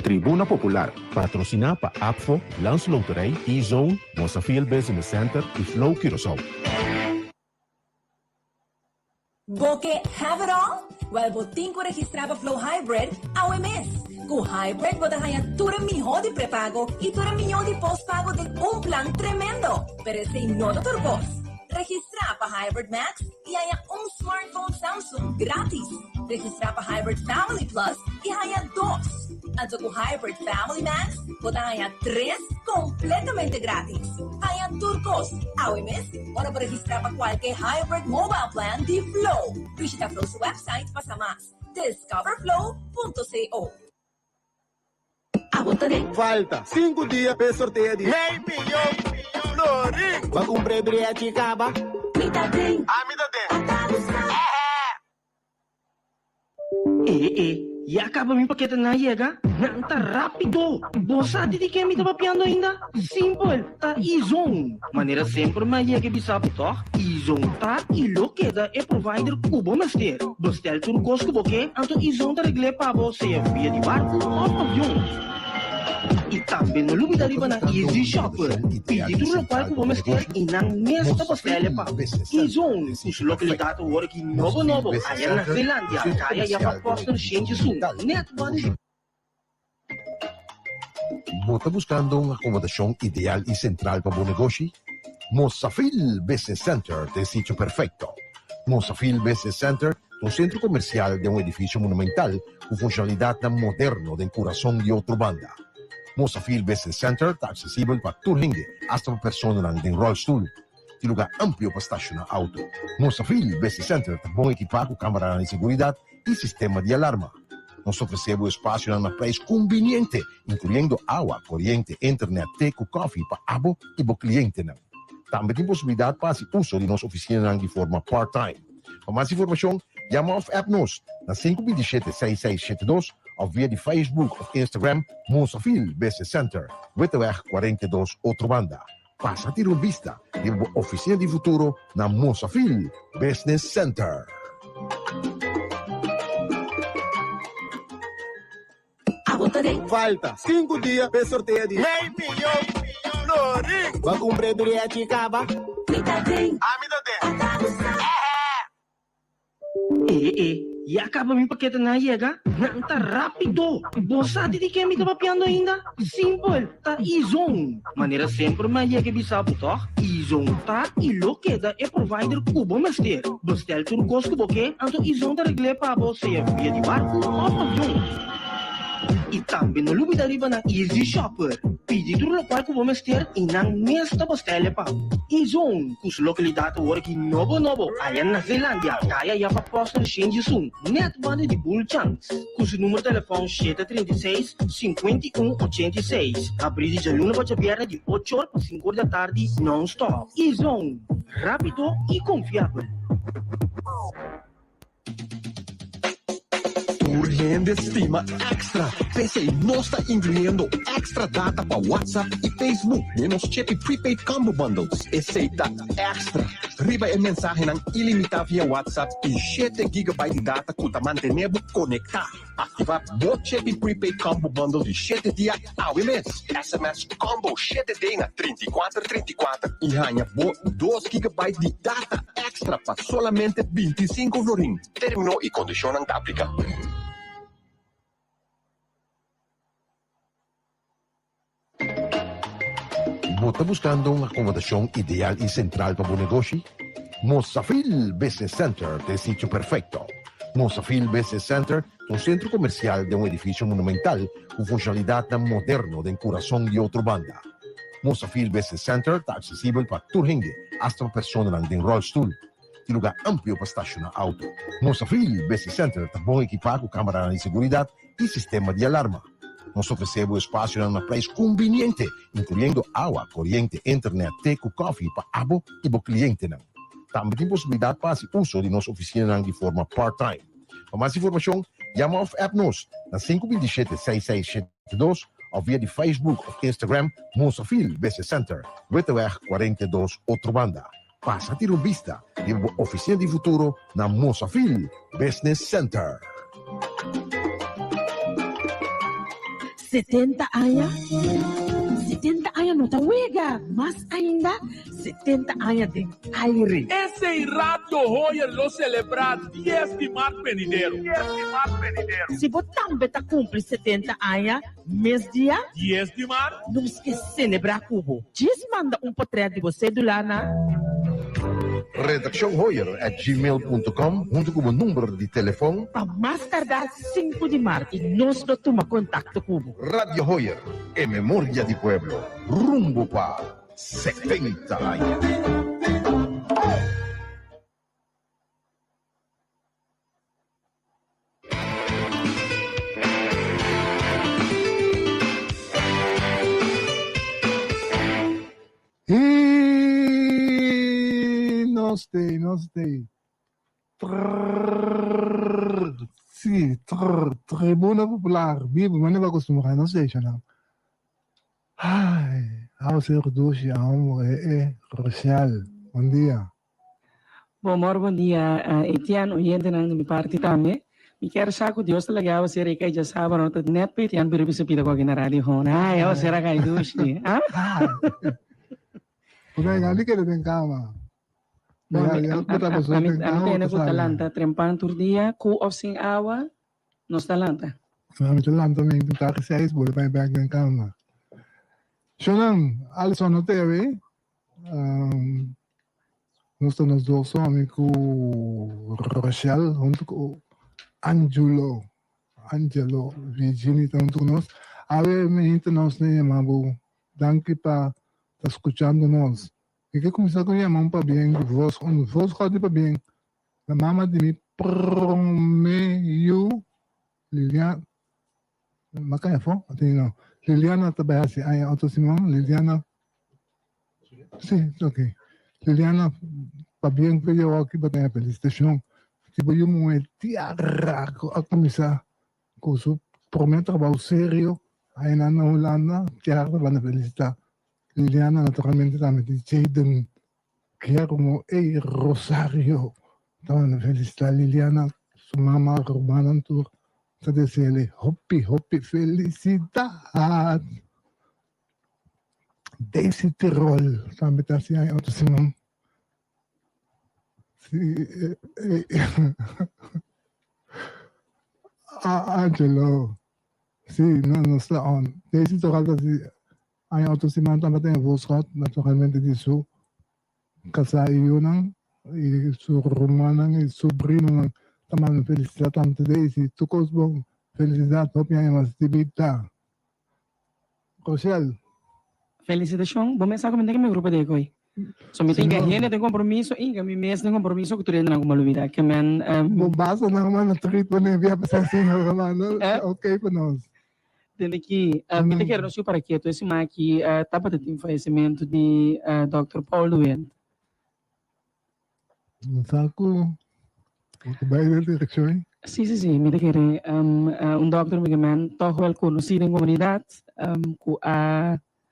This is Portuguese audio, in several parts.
Tribuna Popular, patrocina pa APFO, Landsloterij, E-Zone, Mosafil Business Center y Flow Curaçao. Boque have it all? Well, botín ko registraba Flow Hybrid, AWMS. Con Hybrid, botahaya tura mijo de prepago y tura milhão de pós-pago de plan tremendo. Pero ese no de turcos. Registra para Hybrid Max y haya smartphone Samsung gratis. Registra para Hybrid Family Plus y haya 2. Anto con Hybrid Family Max, botahaya 3 completamente gratis. Haya turcos, AWMS, ahora para registrar para cualquier Hybrid Mobile Plan de Flow. Visita Flow's website para más. discoverflow.co. Falta 5 dias para sorteio de meio milhão florim. Vai cumprir a chicaba. Me dá bem. Me dá E acaba mi paquete na yega? Nanta rápido! Bosa di que me tava piando ainda? Simple, tá E-Zone. Maneira sempre mais yega bisap, toh? E-Zone tá e lo queda é provider cubo master. Bestel turcos cubo que, anto E-Zone tá regle para você via de barco ou avião. E também no lugar de na Easy Shopper. Pedido no qual cubo master e na mesma pastelha pa. E-Zone, os localidade agora que novo, aí na Finlândia, kaya ya pa poster change soon. Net body. ¿No está buscando una acomodación ideal y central para tu negocio? Mosafil Business Center te es sitio perfecto. Mosafil Business Center, un centro comercial de un edificio monumental con funcionalidad moderno del corazón de otra banda. Mosafil Business Center está accesible para tu gente, hasta para personas en rollstool. De lugar amplio para estacionar auto. Mosafil Business Center está bom equipado con cámara de seguridad y sistema de alarma. Nós oferecemos espaço na preço conveniente, incluindo água, corrente, internet, teco, coffee para abo e para cliente. Também tem possibilidade para o uso de nossa oficina de forma part-time. Para mais informação, chama ou app-nos na 527-6672 ou via de Facebook ou Instagram, Mosafil Business Center, Wittenweg 42, outra banda. Passa a ter uma vista de uma oficina de futuro na Mosafil Business Center. Falta 5 dias para sorteio de meio milhão florim. Vai cumprir a chicaba. Me dá bem. Me dá E acaba mi paquete na yega? Nanta rápido! Bosa di que me tava piando ainda? Simple, tá E-Zone. Maneira sempre mais yega bisap, toh? E-Zone tá e lo queda é provider cubo master. Bestel turcos cubo que, anto E-Zone tá regle para você via de barco ou avião. E também no lugar de na Easy Shopper. Pedido no qual cubo master e na mesma pastelha pa. E-Zone, cuja localidade agora que novo, aí na Finlândia, kaya ya pa poster change soon. Net body de Bull Chance. Cujo número de telefone 736-5186. Abrir de luna para viernes de 8 horas para 5 horas da tarde, non-stop. E-Zone, rápido e confiável. Urgente estima extra. PC não está incluindo extra data para WhatsApp e Facebook de nos chip prepaid combo bundles. Aceita extra. Riba a mensagem ng ilimitado via WhatsApp e 7 GB de data que te mantenemos conectado. Ativa o chip prepaid combo bundle de 7 dias AWMS. SMS combo 7 dias na 3434 e ganha 2 GB de data extra para solamente 25 florim. Terminou e condição não aplica. ¿No está buscando una acomodación ideal y central para tu negocio? Mosafil Business Center te es sitio perfecto. Mosafil Business Center, un centro comercial de un edificio monumental con funcionalidad moderno del corazón de otra banda. Mosafil Business Center está accesible para tu gente, hasta para personas en rollstool. De lugar amplio para estacionar auto. Mosafil Business Center está bom equipado con cámara de seguridad y sistema de alarma. Nós oferecemos espaço na preço conveniente, incluindo água, corrente, internet, teco, coffee para abo e para cliente. Também tem possibilidade para o uso de nossa oficina de forma part-time. Para mais informação, chama ou app-nos na 527-6672 ou via de Facebook ou Instagram, Mosafil Business Center, Wittenweg 42, outra banda. Passa a ter uma vista de uma oficina de futuro na Mosafil Business Center. 70 anos? 70 anos não tá wega. Mas ainda, 70 anos de aire. Esse Radio Hoyer lo celebra 10 de março venidero. Se você também tá cumpre 70 anos, mês dia, 10 de março? não esquece de celebrar Cubo. Diz manda portrait de você do lá na redaccionhoyer@gmail.com junto com o número de telefone para mais tardar 5 de março. E nós não toma contato Cubo. Radio Hoyer, en memoria di pueblo, rumbo para 70 años. E não sei. Sim, Tribuna Popular. Vivo, mas não vai acostumar, não sei, não. Ai, ao ser doce, Rochelle. Bom dia. Bom dia, Etienne, oyente ng mi party tami. Mi quero saco Dios talaga si Rika já sabe não tá net pe Etienne pero bisa pita ko na radio ho. Ai, eu será kay dushi. Ah? Pagay gali ka din kama. Amit na ko talanta trempan tur dia ku of sing awa nos talanta. Amit talanta may pinta ka sa isbol pa bag ng kama. Shonan, Alison no TV. Nós estamos dois homens com Rochelle, junto com Angelo, Virginia, junto com nós. A ver, nós nem chamamos, danke para escutando nós. E que começar com chamar para bem, voz roda para bem. A mama de mim promeio, Liliana, macaya fo, assim não. Liliana trabalha assim, aí Otto Simão, Liliana, sim, ok. Liliana, para bem que eu aqui para a felicitação, tipo eu me tiara a começar com o prometo trabalho sério, aí na Holanda, tiara para a felicitar. Liliana naturalmente também de Jaden, que é como Rosário, então felicitar Liliana, sua mamã Romana Tour, para dizer hopi felicidade. Daisy Tirol, também está assim, aí outro Simão. Angelo, sim, não está on. Daisy Tirol está assim, aí outro Simão também tem a voz rota, naturalmente disso. Casai yun e su Romana e sobrino também felicidade tanto Daisy, tu bom felicidade, hopi aí mas tibita. Rochelle. Felicitação, bom mensagem que meu grupo de koi. So mi tenga gente tem compromisso, inga mi mes tem compromisso que tu renda na kumalubida. Que man basta na naman na trip pa na via pa sa sinyo Romano. Okay pa nós. Tem aqui, mi te quero no para quieto esse maqui tapa de falecimento de Dr. Paul Luen. Saco. Vai na direção. Sim, mi te quero doctor que man toch wel conhecido em comunidade, ku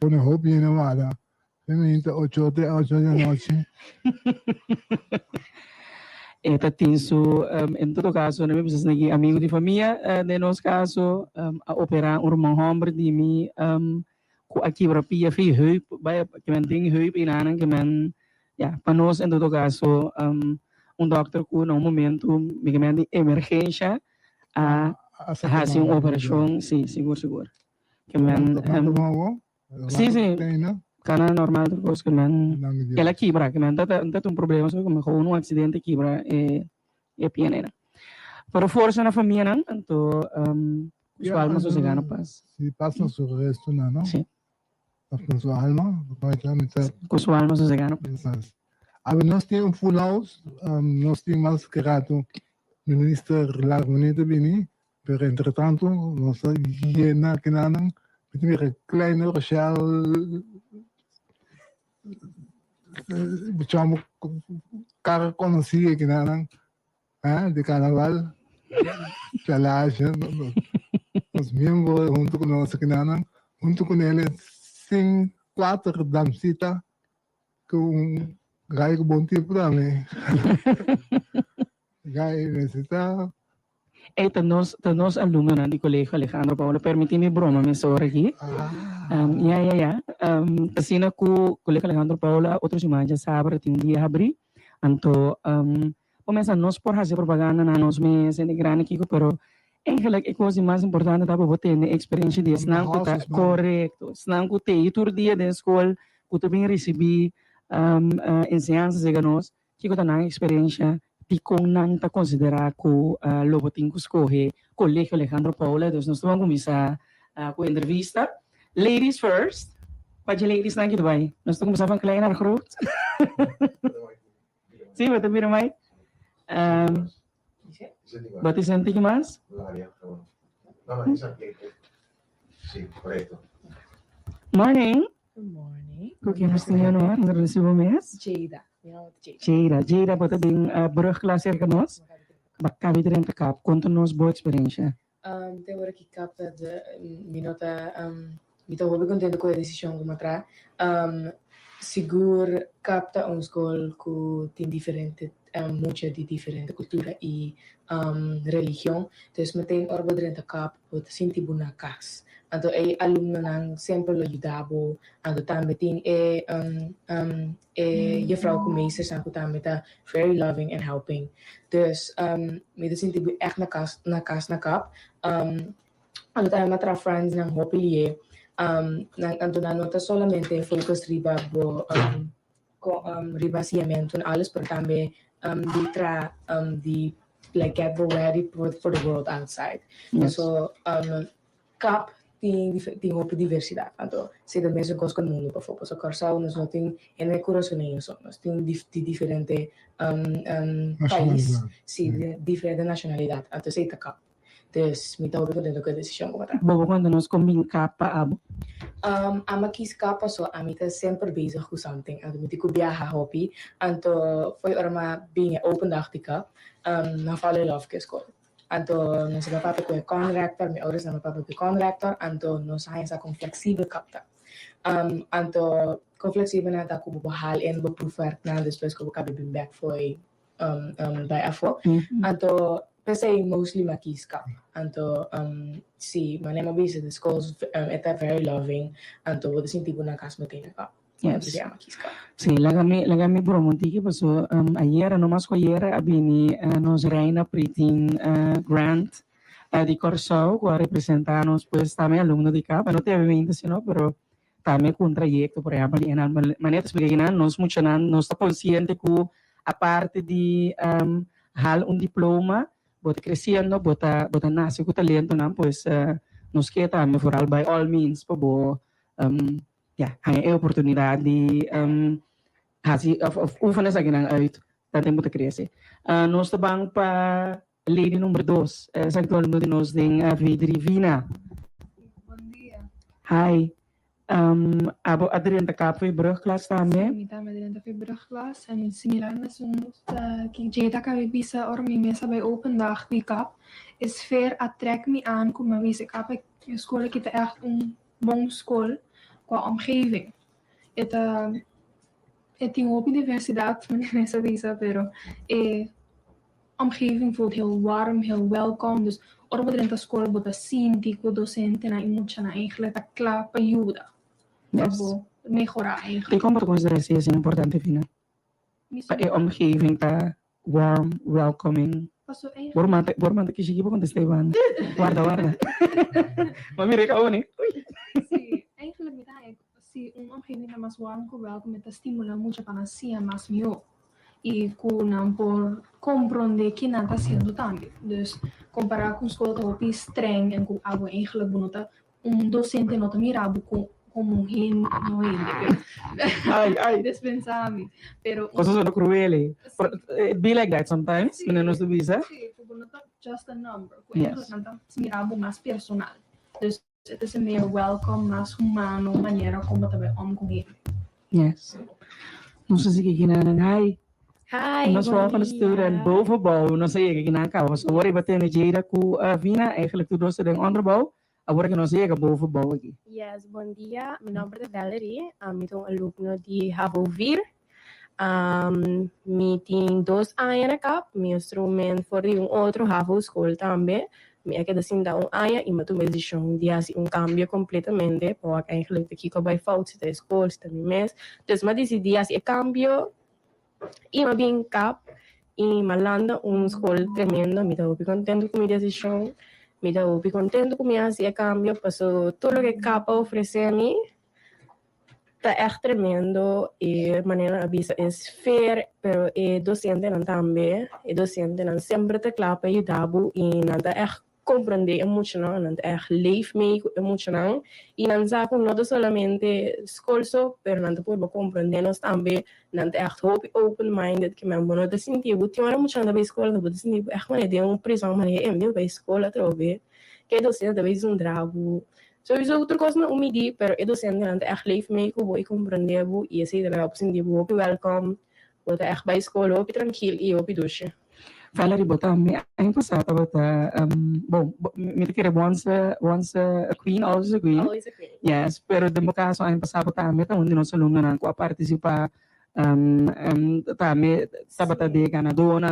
Con el hobby en Nevada. Feminita 8 da noite. Tatinso, em todo caso, nós precisamos de amigo de família, de nosso caso, a operar irmão homem de mim, com a quebra-pia, fez heup, que man tem heup e nada, que man, para nós, em todo caso, doctor com no momento, que man de emergência, a fazer uma operação, sim, seguro. Que man, sim. Karena normal terus que man, ela quebra, que man, tá um problema, só como com um acidente quebra, pianera. Pero força na família, não, então, sua alma sossegada paz. Se passa no seu resto, não? Sim. Com sua alma, com sua alma sossegada paz. Aber nós temos full house, nós temos mais querido ministro lá bonito bem, pero entretanto, nós hiena que não, met kleine Rochelle, diciamo, cara conhecida que não, de carnaval, pelagem, os membros junto com nós que não, junto com eles, 4 dancitas com gai com bom tipo também. Gai necessita. E nos alumnos di Colegio Alejandro Paula, permíteme broma, me sorry aqui. Assim na Colegio Alejandro Paula, outros imagens já sabem, tem dia abrir. Então, começa nós por fazer propaganda na nos meses de grande aqui, pero eigenlijk a coisa mais importante é para você ter experiência de não tá correto, não que tem todo dia da escola, que também recebi ensinanças de nós, que você não experiência de como não tá considerar que logo tem que escolher Colegio Alejandro Paula, então nós vamos começar com a entrevista. Ladies first. Pode ladies na aqui vai. Nós vamos começar com klein naar groot. Sim, wat heb je ermee? Wat is een tigje mas? Morning. Good morning. Hoe kan je het nou? Naar de subemes? Jada. Jada. Jada, wat is een brugklas hier kan ons? Bakka weer in de kap. Conta-nos boa experiência. Te agora que capta de minota mita hobi contento com a decisão como atrás. Seguro capta escola que tem diferente muita de diferente cultura e religião. Então, tem orba dentro da cap, pode sentir boa casa. Então, aluno nang sempre lo ajudava. Então, também tem juffrouw que meester zijn que também tá very loving and helping. Dus, me sinto echt na cap. Ano tayo matra friends ng hopilier. Então, não tá solamente focus riba riba siamento and alles, pero também the like get ready for the world outside. Yes. So cap tem hope diversidade. Então, se da mesma coisa com o mundo, por favor, so Corsao nós não tem em coração nós tem diferente país, sim, diferente nacionalidade. Então, se tá cap. Dus me tá contento com a decisão como tá. Bobo quando nós combin capa abo. Ama quis capa so a mim tá sempre bezig com something. Então, me tico viaja hobby. Então, foi uma bem open dag tika. Na fall in love que escola. Então, nós já papo com contractor, me oras na papo com contractor. Então, nós saímos com flexível capta. Então, com flexível na tá com bahal en bo profer na depois com cabe bem back foi by afo. Então, pensei mostly makiska. Então, si manema bisa the schools eta very loving. Então, vou sentir boa na casa matina ka. Yes. Sí, lagami promontiki paso ayer nomás ko ayer abini nos reina pritin grant di Corsao ko representanos pues también alumno di CAP, no te obviamente sino pero también con trayecto por ejemplo en maneras pequeñas nos mucho no está consciente que aparte de hal un diploma bota crescendo bota nace con talento não pues nos queda también for by all means po há a oportunidade de oefenen sa ginang uit dat hij moet crescer. Nós tabang pa lady number 2. Sa actual no din nos ding Vidrivina. Bom dia. Hi. Abo adren ta kapoy brugklas também. Sim, também adren ta brugklas en similar na soms que jeta ka bisa or mi mesa by open dag die kap is ver attrek me aan kom maar wese kap skool kita echt bom skool qua omgeving. Het tem ook diversiteit van mensen visa, pero omgeving voelt heel warm, heel welkom. Dus orbo dentro da school bota síndico, docente na imucha na eigenlijk ta clap ajuda. Yes. Mejorar eigenlijk. E como tu consideras isso importante, Fina? A omgeving ta warm, welcoming. Warm que chique con Esteban. Guarda. Mami recao ni. Sí, eigenlijk met hij si omgeving na mas warm ko welkom met estimula mucho para sia mas mio. E com por compreender que não está sendo também. Dus comparar com escola top streng en com algo eigenlijk bonota docente não te mirava como hin no ele. Ai. Dispensável. Pero cosas son crueles. It be like that sometimes. No nos dubisa. Sí, bonota just a number. Yes. Não se mirava mais personal. Dus het is een meer welcome, mais humano maneira como também com ele. Yes. Não sei se que kinanan hi. Hi, nós vamos van de student bovenbouw. Nós sei que kinakaw. So worry ba tayo Jada ku Vina eigenlijk tudo se den onderbouw. Agora que nós chega bovenbouw aqui. Yes, bom dia. Meu nome é Valerie. Eu sou alumno de Havovir. Mi tem 2 anos na cap, mi instrumento for de outro ravo school também. Mi é que assim dá ano e mas uma decisão de assim cambio completamente, porque eigenlijk aqui que vai fout da escola, está no mês. Dus mas decidi assim cambio e mas bem cap e malanda escola tremendo, me dá contento com minha decisão, me dá contento com minha assim cambio, passou tudo que capa oferece a mim. Está echt tremendo e maneira avisa é fair, pero é docente não também, é docente não sempre te clapa e dabu e não tá echt compreender emocional, não tá echt leef mee emocional e não sabe não solamente escolso, pero não tá por compreender nós também, não tá echt open minded que mesmo não tá sentindo, tinha hora muito na escola, não tá sentindo echt maneira prisão maneira meu para escola trove, que é docente talvez drabo. Sowieso outra coisa não umidi, pero é docente não echt leef mee que vou compreender e esse é o sentido vou welcome, vou echt bij escola, vou tranquilo e vou douche. Valerie bota me ano passado bota bom me queria once a queen always a queen. Always a queen. Yes, pero de caso ano passado bota me onde nós alunos não com participar me sabata de ganador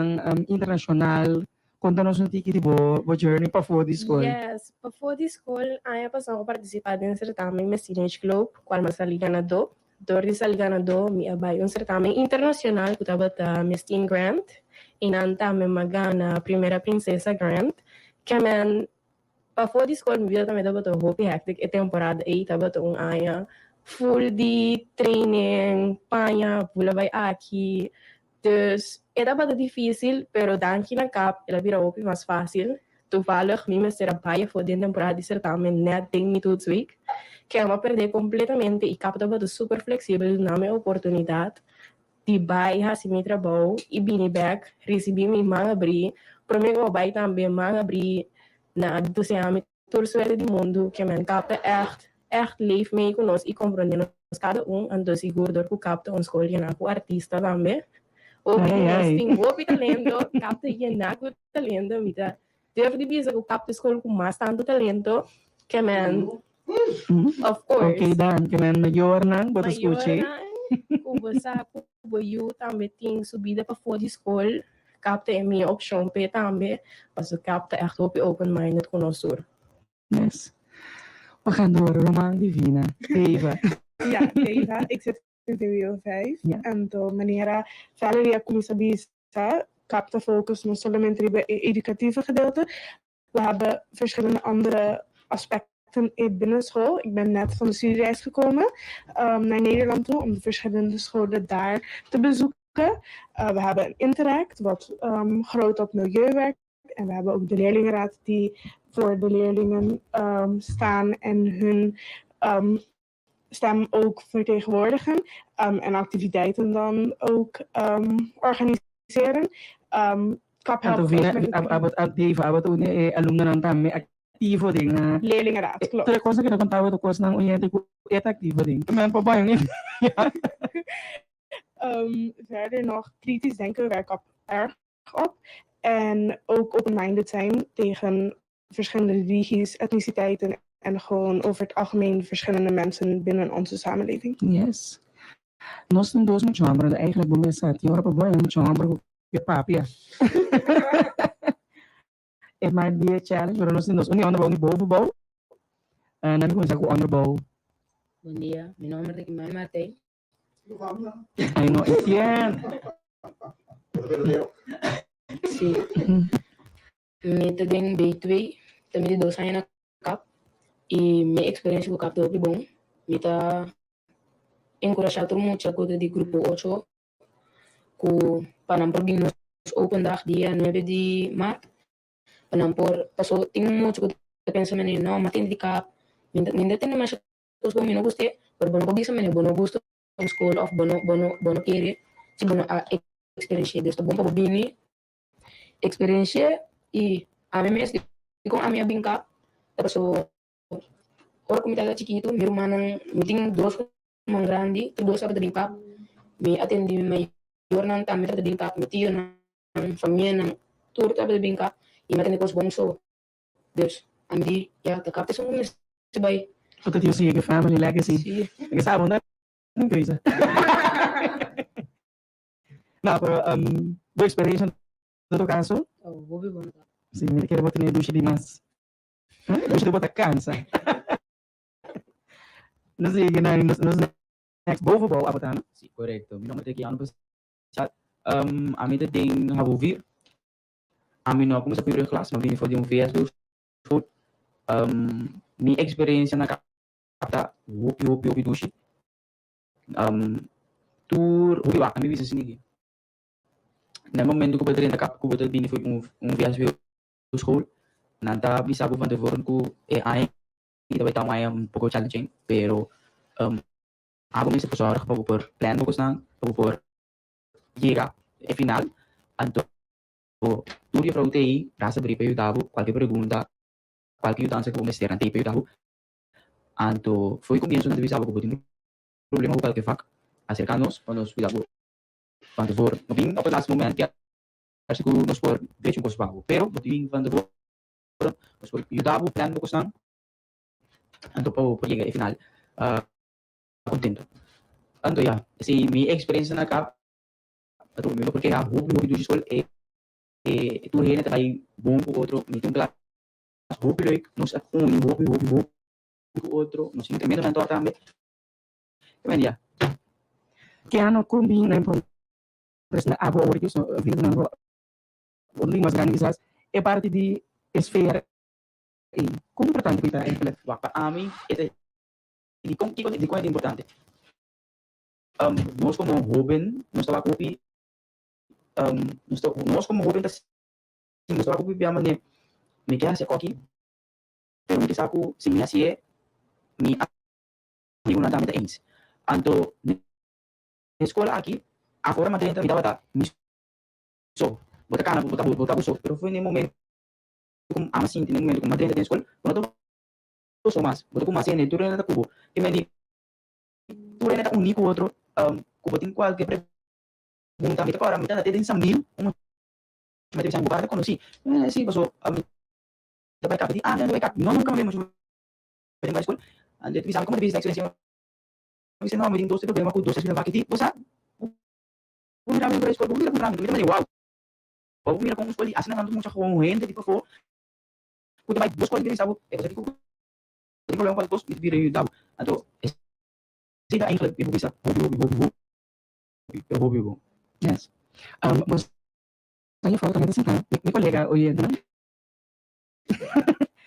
internacional. Conta-nos um ticket de journey para fora da escola. Yes, para fora da escola, ano passado participar de certamen Messinage Globe, qual mas ali ganador. Door sal ganador, mi abay certamen internacional que estava a Miss Teen Grant. E nanta me magana primeira princesa Grant. Que man, para fora da escola, mi vida também estava a hope hectic. E temporada aí estava a ano full de training, panha, pula vai aqui. Dus era bastante difícil, pero danke na cap, ela vira ook mais fácil. Toevallig, mim ser a paia voor de temporada de certamen net 10 minutos week. Que ela perder completamente e cap estava super flexível, na minha oportunidade de baia se me trabalho e bini back, recebi minha mãe abrir, para mim eu baia também mãe abrir na entusiasmo toda suerte do mundo, que man capta echt leef mee com nós e compreendendo cada então seguro que capta escolhe na artista também. Hoop talento, capta naco talento, mita. Deve de bisa que capta escola com mais tanto talento, que man, of course. Okay, dan, que man maior nang, bota escute. Kubo sa, kubo you, também tem subida para fora de escola, capta é minha opção pe também, mas capta echt open-minded com nós. Yes. We gaan door, Roman Divina. Eva. Ja, Eva, ik zit in VWO 5. Ja. En de maniera Valeria come sabisa, capta focus non solamente op het educatieve gedeelte. We hebben verschillende andere aspecten in binnenschool. Ik ben net van de studiereis gekomen naar Nederland toe om de verschillende scholen daar te bezoeken. We hebben een Interact wat groot op milieu werkt. En we hebben ook de leerlingenraad die voor de leerlingen staan en hun stem ook vertegenwoordigen. En activiteiten dan ook organiseren. Kap helpt abot alumno ng tami aktivo din. Leerlingenraad, klopt. Ito cosa que nakontawa to course ng unyente ko aktivo din. Men pa ba yung verder nog kritisch denken werkt op erg op. En ook open-minded zijn tegen verschillende religies, etniciteiten en gewoon over het algemeen verschillende mensen binnen onze samenleving. Yes. Nós não dois muito chambre, eigenlijk bom essa teoria para bom muito chambre que papia. It might be a challenge, pero nós temos união no bowl. Nami começa com honorable. Bom dia, meu nome é Rickman Matei. I know, Etienne. Sim. Me tem B2, também de 2 anos na CAP. E minha experiência com o CAP é bom. Me tá encorajado muito com o grupo 8. Com Panampor nos open dag dia 9 de maart. Panampor passou tem muito que pensamento não, mas tem de CAP. Ainda tem mais coisas que eu não gostei. Pero bono bisa men bono gusto ang school of bono kiri si bono experiência desta bom para bini experiência e a mim mesmo com a minha brinca so ora como estava chiquito meu irmão me tinha 2 irmãos grandes 2 sabe brincar me atendi maior não também de brincar me tio na família não tudo sabe brincar e me atendi com os bons so Deus a mim já tá capta são se vai Wat je ziet, family legacy. Ik zei, want dat is een keuze. No, pero boa experiência em todo caso. Vou be bom. Sim, me quero botar ducha de mais. Ducha de botar cansa. Não sei que nos next boven bouw abotano. Sì, corretto. Mi nome è Chiano Passat. A me tem havovir. A me não começa a primeira classe, não vim fazer VS do school. Minha experiência na capta hopi dushi. Tur hopi wak kami bisa sini. Na momento que eu poderia cap que eu poderia foi VS do school. Nanta bisa ko van tevoren ko AI. Ito ba tao ay pouco challenging, pero ako may sa pasora pa por plan mo ko sang por llega e final anto tudo para UTI rasa beri peio davo qualquer pergunta qualquer dança que o mestre ante peio davo anto foi comienzo na divisa ko botin problema ko qualquer fac acercarnos ou nos cuidado quando for no fim no last moment que acho que nos por deixa um pouco bago pero botin quando for nos por ajudavo plan mo ko sang anto po llega e final contento. Ando ya, si mi experiencia na cap, ato mi porque ha hobi do school tu rene ta kai bom com outro, mi tem class hobi like, nos at hobi com outro, nos incremento na torta também. Também ya. Que ano combina por presna abo origis no vida no only mas organizas é parte de esfera e como importante kita influence Para a mim é de como é importante. Nós como jovem, nós estava copi, nós como jovem, nós estava copi pia mane, me quer ser aqui, pero me saco se me assim é, me uma dama da ins. Anto escola aqui, agora mas dentro me dava so, bota cana, bota so, pero foi no momento como assim, no momento como dentro da escola, quando so mas, bota como assim, né, tu rena da cubo, que me di tu rena da único outro cubo tem qualquer pergunta me agora me dá até 10.000 uma me tem sangue para conheci sim passou da vai capir não vai capir não nunca me lembro para ir escola ande tu sabe como devia experiência você não me tem doce problema com doce vai que você um já me para escola um já me uau ou mira como escola assim não muito com gente tipo for quando vai duas coisas que sabe é você tem problema com doce me vira e dá então sida influence ibu bisa hobi. Yes. Mas saya falo também assim, tá? Meu colega hoje, né?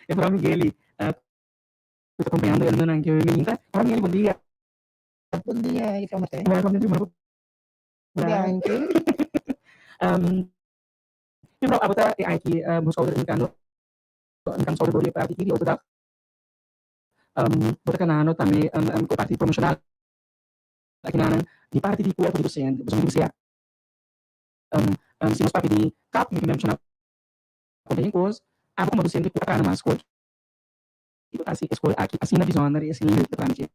Eu falo Miguel, estou acompanhando ele não que eu me entra. Olá Miguel, bom dia. Bom dia, Ifra Martin. Welcome to Jumbo. Thank you. Eu vou abordar aqui buscar o mercado. Então sobre o para aqui outro da. Bota kanano também com parte promocional. Aqui na di parte di kuya docente, bisogna che sia si nos parte di cap mi mencionar também coisa, como docente ku kana mas coisa. Itu assim escola aqui assim na visionária assim livre para mim.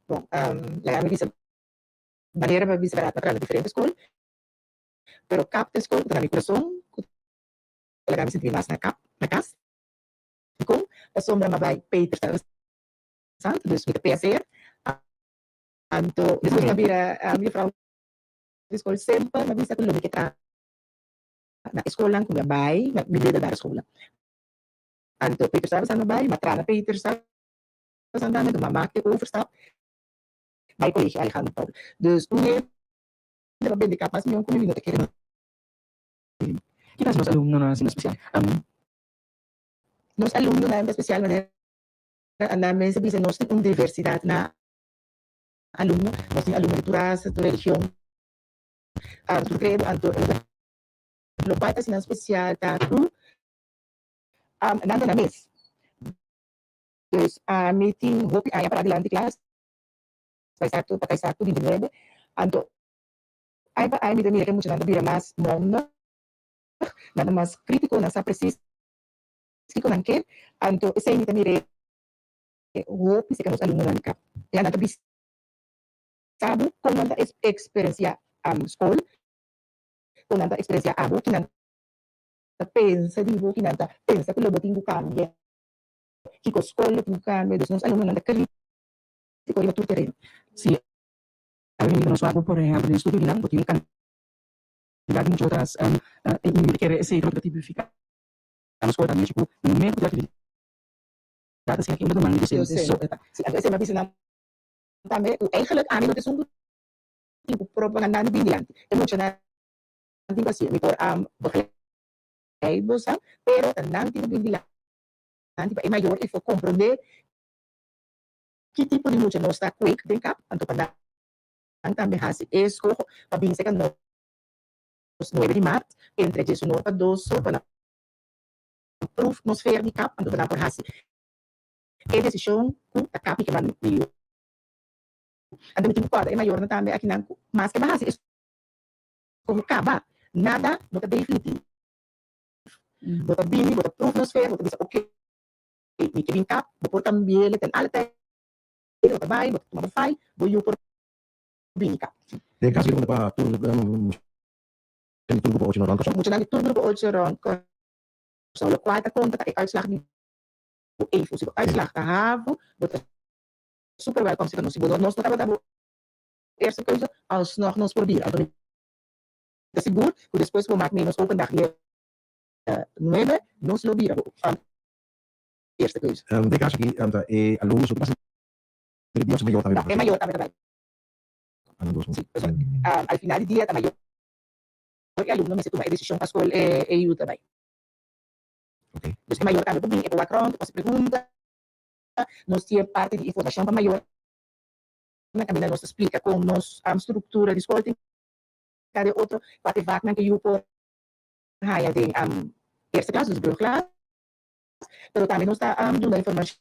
Bom, la mi visa maneira para visitar para diferentes escolas. Pero cap da escola para mi coração, la mi senti mais na cap, na casa. Com a sombra vai Peter Santo, dus met de PSR. Anto, depois na vira a minha frau de escola sempre na vista com que tá na escola com minha bai, na medida da escola. Anto Peter Santo na bai, matrana Peter Santo na de mamá que overstap. Bij collega Alejandro Paulo. Dus toen heb ik de capaz de com minuto que era. Que faz nosso aluno na ensino especial? Nos alunos na especial maneira andamos se bisa nós temos diversidade na aluno, nós temos aluno de raça, de religião, do credo, do pai assim na especial tá tu nada na mês. Dus a meeting hope aí para adelante classe vai estar tudo para estar tudo de novo. Anto aí me demira muito nada vira mais mondo, nada mais crítico nessa precisa que não quer. Anto esse aí me demira hope se que nos alunos não cap. Já nada bis sabe como anda experiência escola, como anda experiência abo que não pensa de que não pensa que o botinho cambia. Que a escola tem cambia, dos nossos alunos não crítico e tudo terreno. Sim, Além de suago, por ejemplo, en estudio bilang, porque cantidad mucho otras y que ese otro tipo de ficar. Vamos con también, tipo, un momento de actividad. Assim, aqui ainda não Eu sei. Sim, agora você me avisa também, eigenlijk aan het is een tipo propaganda niet binnen. Emotioneel tipo assim, me por begrijpen ze, pero dan tipo binnen. Tipo é maior e for compreender que tipo de música não está quick den cap, anto para também hasi esco para bem seca no 9 de março entre 19 para 12 para proof nos fair de cap, anto para por hasi e decisão com a cap que man meio ando muito quadra é maior também aqui não mas que bahasa es como acaba nada não está definitivo bota bini bota proof nos fair bota bisa ok e que vem cap por também ele tem alta bota vai bota tomar fai vou eu por bini cap de caso que para tudo tem tudo para o ranking muito na tudo para o ranking só o quarta conta é uitslag die even se uitslag te hebben bota super welkom se não se bodo nós não tava eerste keuze alsnog nos proberen. Dat is seguro, que depois vou marcar nos open dag hier 9, nos lobbyeren eerste keuze. De caso que alunos que passam de maior também. É maior também. Al final do dia tá maior. Porque aluno me se toma a decisão para a escola e eu também. Okay. Então é maior também, porque é o background, você pergunta, nós temos parte de informação para maior. Também nos explica como nos estrutura de escola tem cada outro parte vaga que eu por raia de eerste klas dus brugklas pero também nos está dando informação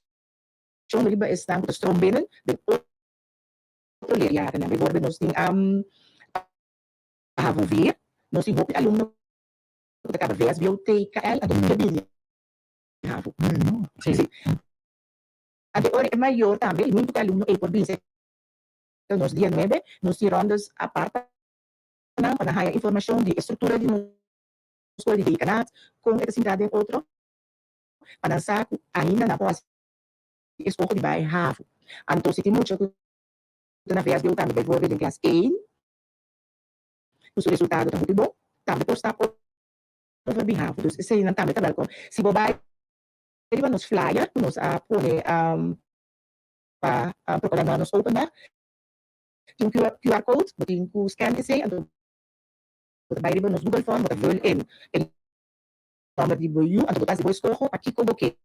liba está com stroom binnen de outro leerjaren en bijvoorbeeld nos tem HVV nos tem hoop aluno de cada vez biblioteca a do binnen HVV sim a hora é maior também muito aluno e por bem nos dia 9, nos rondas a parte para a informação de estrutura de escola de canal com a cidade em outro para saber ainda na pós escola de bairro. Então se tem muito na vez eu também vou ver em classe 1 os resultados estão muito bom também postar por bairro. Então se ainda também tá bom se bobai ele nos flyer nos a pôr para procurar nos open né tem QR code, tem que scan esse, então vai riba nos Google Form, bota vul in el número de boiu, então botar se bois corro, aqui como que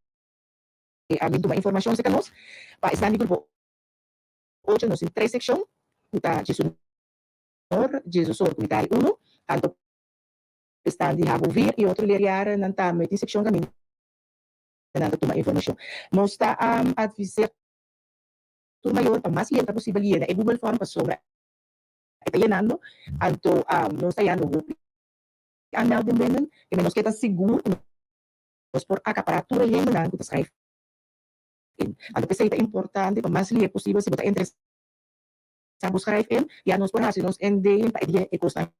além de uma informação se canos, para estar no grupo 8 nos tem 3 secções, está Jesus Sor, cuidar 1, então está de rabo vir e outro lear não tá met seção caminho. Nada toma informação. Nós está a dizer tu maior para mais gente possível ir é Google Form para sobre está llenando então não está llenando andar de bem que menos que está seguro nós por acaparar tudo lendo não está escreve então que é importante para mais gente possível se botar entre sabe escrever e a nós por assim nós endem para dia e custa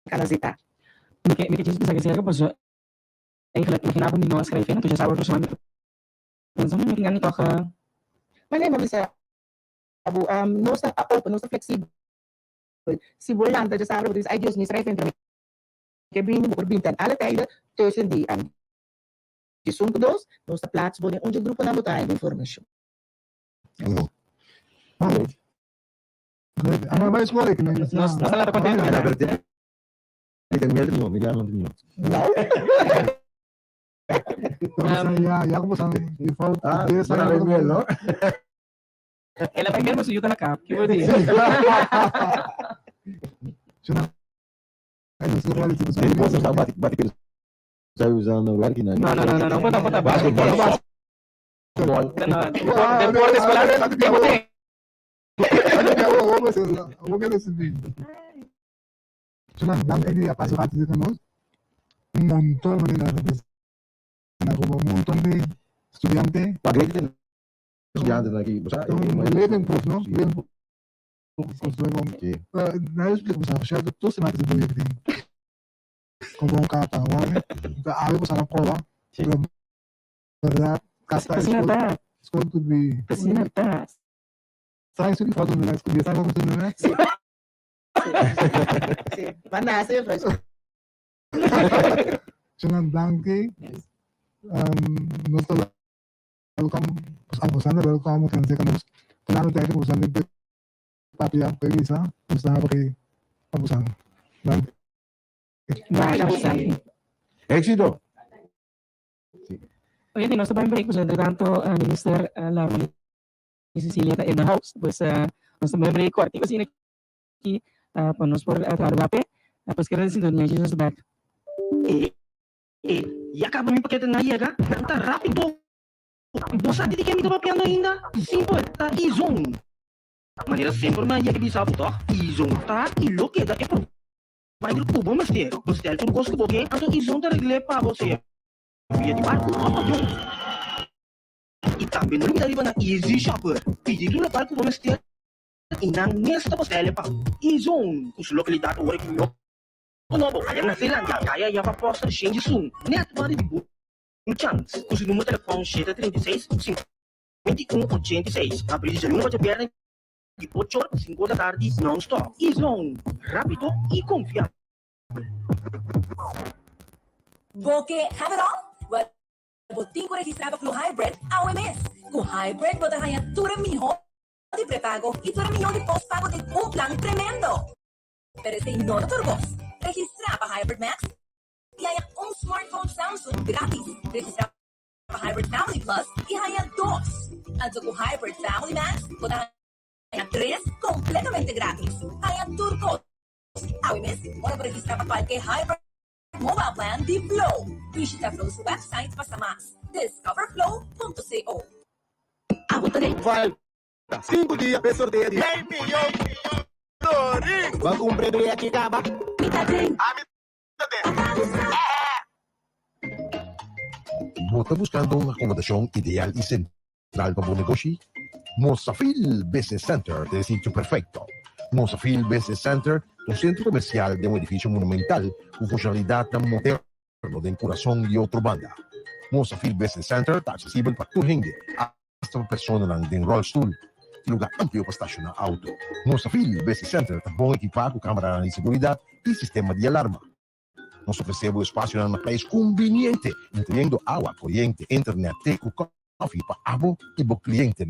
canazita me que diz que se passou eigenlijk imaginava me não escrever então já sabe outro chamado mas não me engano toca mas nem bisa não está open, não está flexível. Se volante já sabe, diz, ai Deus, me escreve entre mim. Que bem, por bem, tem alle tijden tussen die de 5-2, não está plaats voor onde o grupo não botar a informação. A mais escola que nós lá da contente. Na verdade, tem medo não, me dá não. Ya como são de falta não? Ela vai mesmo se na capa, que vou dizer. Depois está bate que está usando o lugar que não. Não, bota bate. Depois escolar vou querer esse vídeo. Ele a passo rápido tenemos un montón como un montón de estudiantes. Estudiantes aqui, Leven prof, ¿no? Leven prof. Nadie explica, pues, ya todos se meten en el proyecto. Como un capa, ¿vale? Algo pues a la prueba. ¿Verdad? Casta escola could be. Sai su di foto non è scusa, sai cosa non è? Sì, ma no, se io faccio. C'è un banchi, non sto welcome, welcome, kan saya kamu, kenal saya kamu sampai papi apa bisa, bisa pakai kamu sang. Éxito. Oye, di nostro break, pues entretanto Minister Larry Cecilia está in the house, pues nostro break, artigo sini aquí, ponos por trabajo, pues que sintonia Jesus back. E acaba mi paquete na iega, tá rápido. Bosa di que me tava piando ainda, simple, tá izon. Maneira sempre na iega bisa puto, izon tá e lo que da é pro. Vai do cubo mas ter, você tu gosto do que, então izon tá regle para você. Via de barco, e também não me dá na easy shopper. Pedi tu na barco mas ter. E na nesta postele pa. Izon, os localidade ora que não. Novo, aí na Zelândia, kaya ia para posta change soon. Net body de um chance. O número de telefone chega 36 51 86. Abrir de uma perna de 8 horas 5 da tarde non-stop. Izon, rápido e confiável. Porque have it all? Well, botín registrado Flow Hybrid AOMS. Con Hybrid você ganha tudo melhor de pré-pago e tudo melhor de pós-pago de plan tremendo. Pero esse não é tudo gosto. Registrar para Hybrid Max e há smartphone Samsung grátis. Registrar para Hybrid Family Plus e há 2. Então com Hybrid Family Max, você há 3 completamente grátis. Há turcos. AOMS, você pode registrar para qualquer Hybrid mobile plan de Flow. Visita Flow's website para mais. discoverflow.co. Falta 5 dias para sorteio de 100 milhões. Vai cumprir aqui, acaba. ¿Está buscando una acomodación ideal y central para un negocio? Mozafil Business Center es el sitio perfecto. Mozafil Business Center, un centro comercial de un edificio monumental con funcionalidad tan moderna del corazón de otra banda. Mozafil Business Center está accesible para tu gente, hasta para personas en rollstool. Lugar amplio para estacionar auto. Mozafil Business Center está bom equipado con cámara de seguridad y sistema de alarma. Nos ofrecemos espacio en un país conveniente, incluyendo agua, corriente, internet, teco, café para abo y para cliente.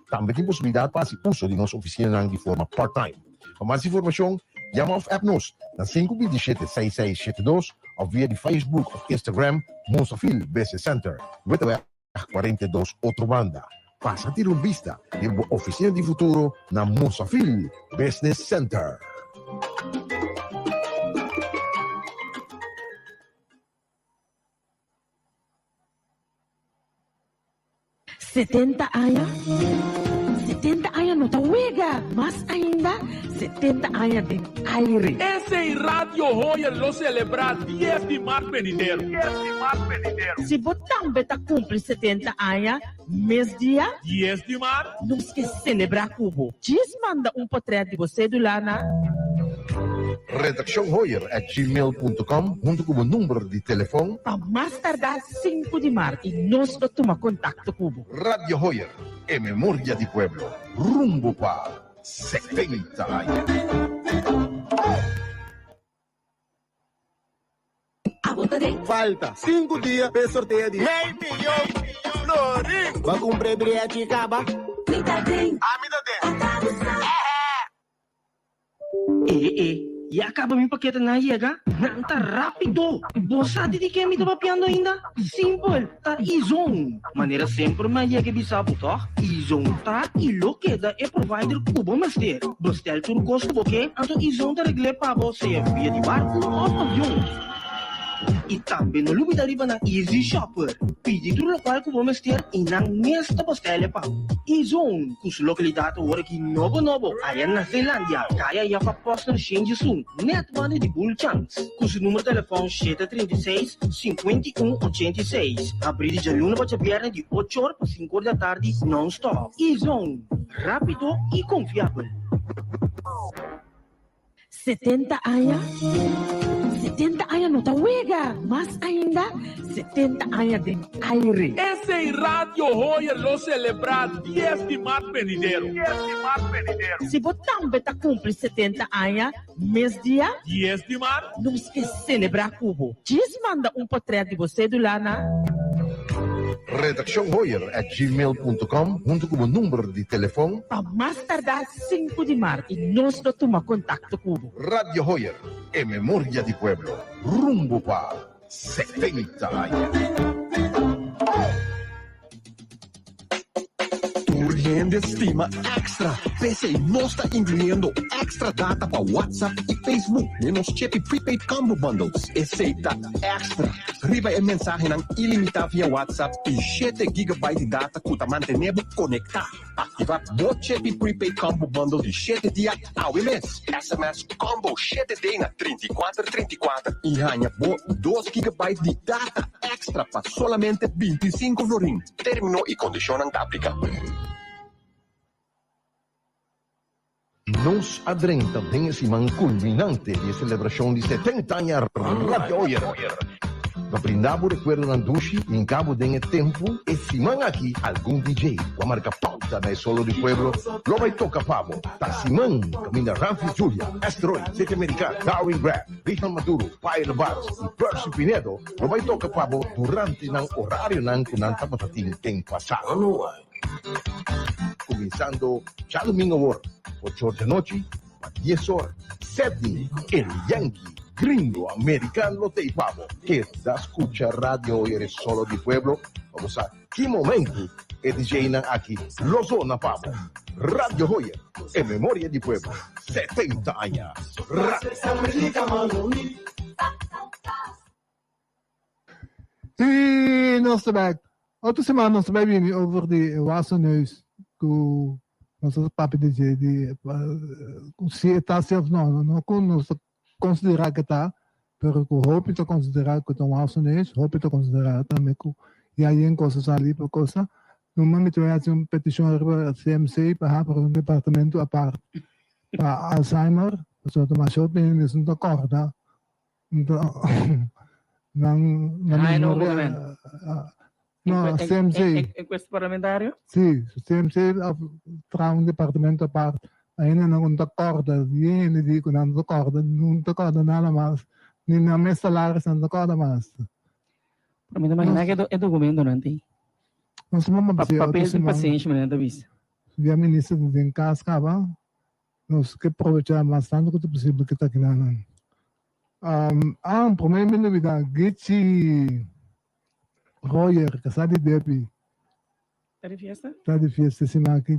También hay posibilidad para hacer uso de nuestra oficina de forma part-time. Para más información, llama of app-nos na 527-6672 o via de Facebook o Instagram Mozafil Business Center. Wetweg 42 Outro Banda. Passa a ter uma vista de uma oficina de futuro na Mozafil Business Center. Setenta anos não tá uega, mas ainda 70 anos de aire. Esse Radio Royer lo celebra 10 de março venidero. Se botam beta cumpre 70 anos, mês dia 10 de março, não esquece de celebrar Cubo. Diz manda portrait de você do lá na redaccionhoyer@gmail.com junto com o número de telefone. Para mais tardar 5 de março e nós vamos tomar contato Cubo. Radio Hoyer, en memoria de pueblo, rumbo para 70 años. Falta 5 dias para sorteio de 100 milhões. Florim. Vai cumprir aqui, acaba. E acaba mi paquete na iega, tá rápido. Bosa di que me tava piando ainda, simple, tá izon. Maneira sempre na iega bisa puto, izon tá e lo que da é provider cubo master. Bostel tur gosto boque, então izon tá regle para você via de barco ou avião. E também não lube dariba na Easy Shopper. Pedi tudo local que vamos ter e na nesta postele pa. Izon, kus localidade ora que novo, aí na Zelândia, kaya ia para posta change soon. Net money de bull chance. Kus número de telefone chega 36 51 86. Abrir de luna para perna de 8 horas para 5 da tarde non-stop. Izon, rápido e confiável. 70 anos não tá uega. Wega, mas ainda 70 anos de aire. Esse Radio Hoyer lo celebra 10 de março venidero. Se botam beta cumpre 70 anos, mês dia, 10 de março. não esquece celebrar Cubo. Diz manda portrait de você do Lana. Redaccionhoyer@gmail.com junto com o número de telefone. A mais tardar 5 de março e nós não tomamos contato Cubo. Radio Hoyer, en memoria de pueblo, rumbo para 70 años. Urgente estima extra. PC não está incluindo extra data para WhatsApp e Facebook. Menos chip prepaid combo bundles. Aceita extra. Riba a mensagem ng ilimitado via WhatsApp e 7 GB de data para manter conectado. Ativa o chip prepaid combo bundle de 7 dias ao mês. SMS combo 7 dias na 3434 e ganha 2 GB de data extra para solamente 25 florin. Termino e condição aplica. Nos adrem também esse man culminante de celebração de 70 anos Radio Hoyer. No brindabo recuerdo ng dushi e em cabo de tempo, esse man aqui, algum DJ, com a marca pauta da Solo de Pueblo, lo vai tocar pavo. Tasiman, Camina Ramfis Julia, Asteroid, City Americana, Darwin Grab, Richard Maduro, Fire Bars e Percy Pinedo, lo vai tocar pavo durante ng horário ng kunanta matating tem passado. Comenzando ya domingo hora, 8 de noche, a 10 horas, Sydney, el Yankee, gringo, americano de pavo, que da escucha Radio Hoyer Solo de Pueblo, vamos a que momento é DJ aqui, Lozona Pavo, Radio Hoyer, en memoria de pueblo, 70 años. E nós também, outra semana nós também vimos over de Wasseneus, com nosso papo DJ, se está certo não considerar que está, pero que roupa está considerar que está Wasseneus, roupa está considerar também que e aí em coisas ali por coisa, no momento eu fazer uma petição para CMC para um departamento à parte para Alzheimer, só tomar shopping isso não acorda, então No, CMC. In questo parlamentario? Sì, CMC tra un departamento a parte, ainda non d'accordo, viene dico non d'accordo nada mais, nem na minha salário não d'accordo mais. Para mim também que é documento não tem. Nós vamos fazer papel de paciente mas não vista. Via ministro de casa acaba, nós que aproveitar bastante quanto possível que está aqui na. Um problema novidade, Gitchi Royer, casado de Debbie. Está de fiesta? Está de fiesta, sim, aqui,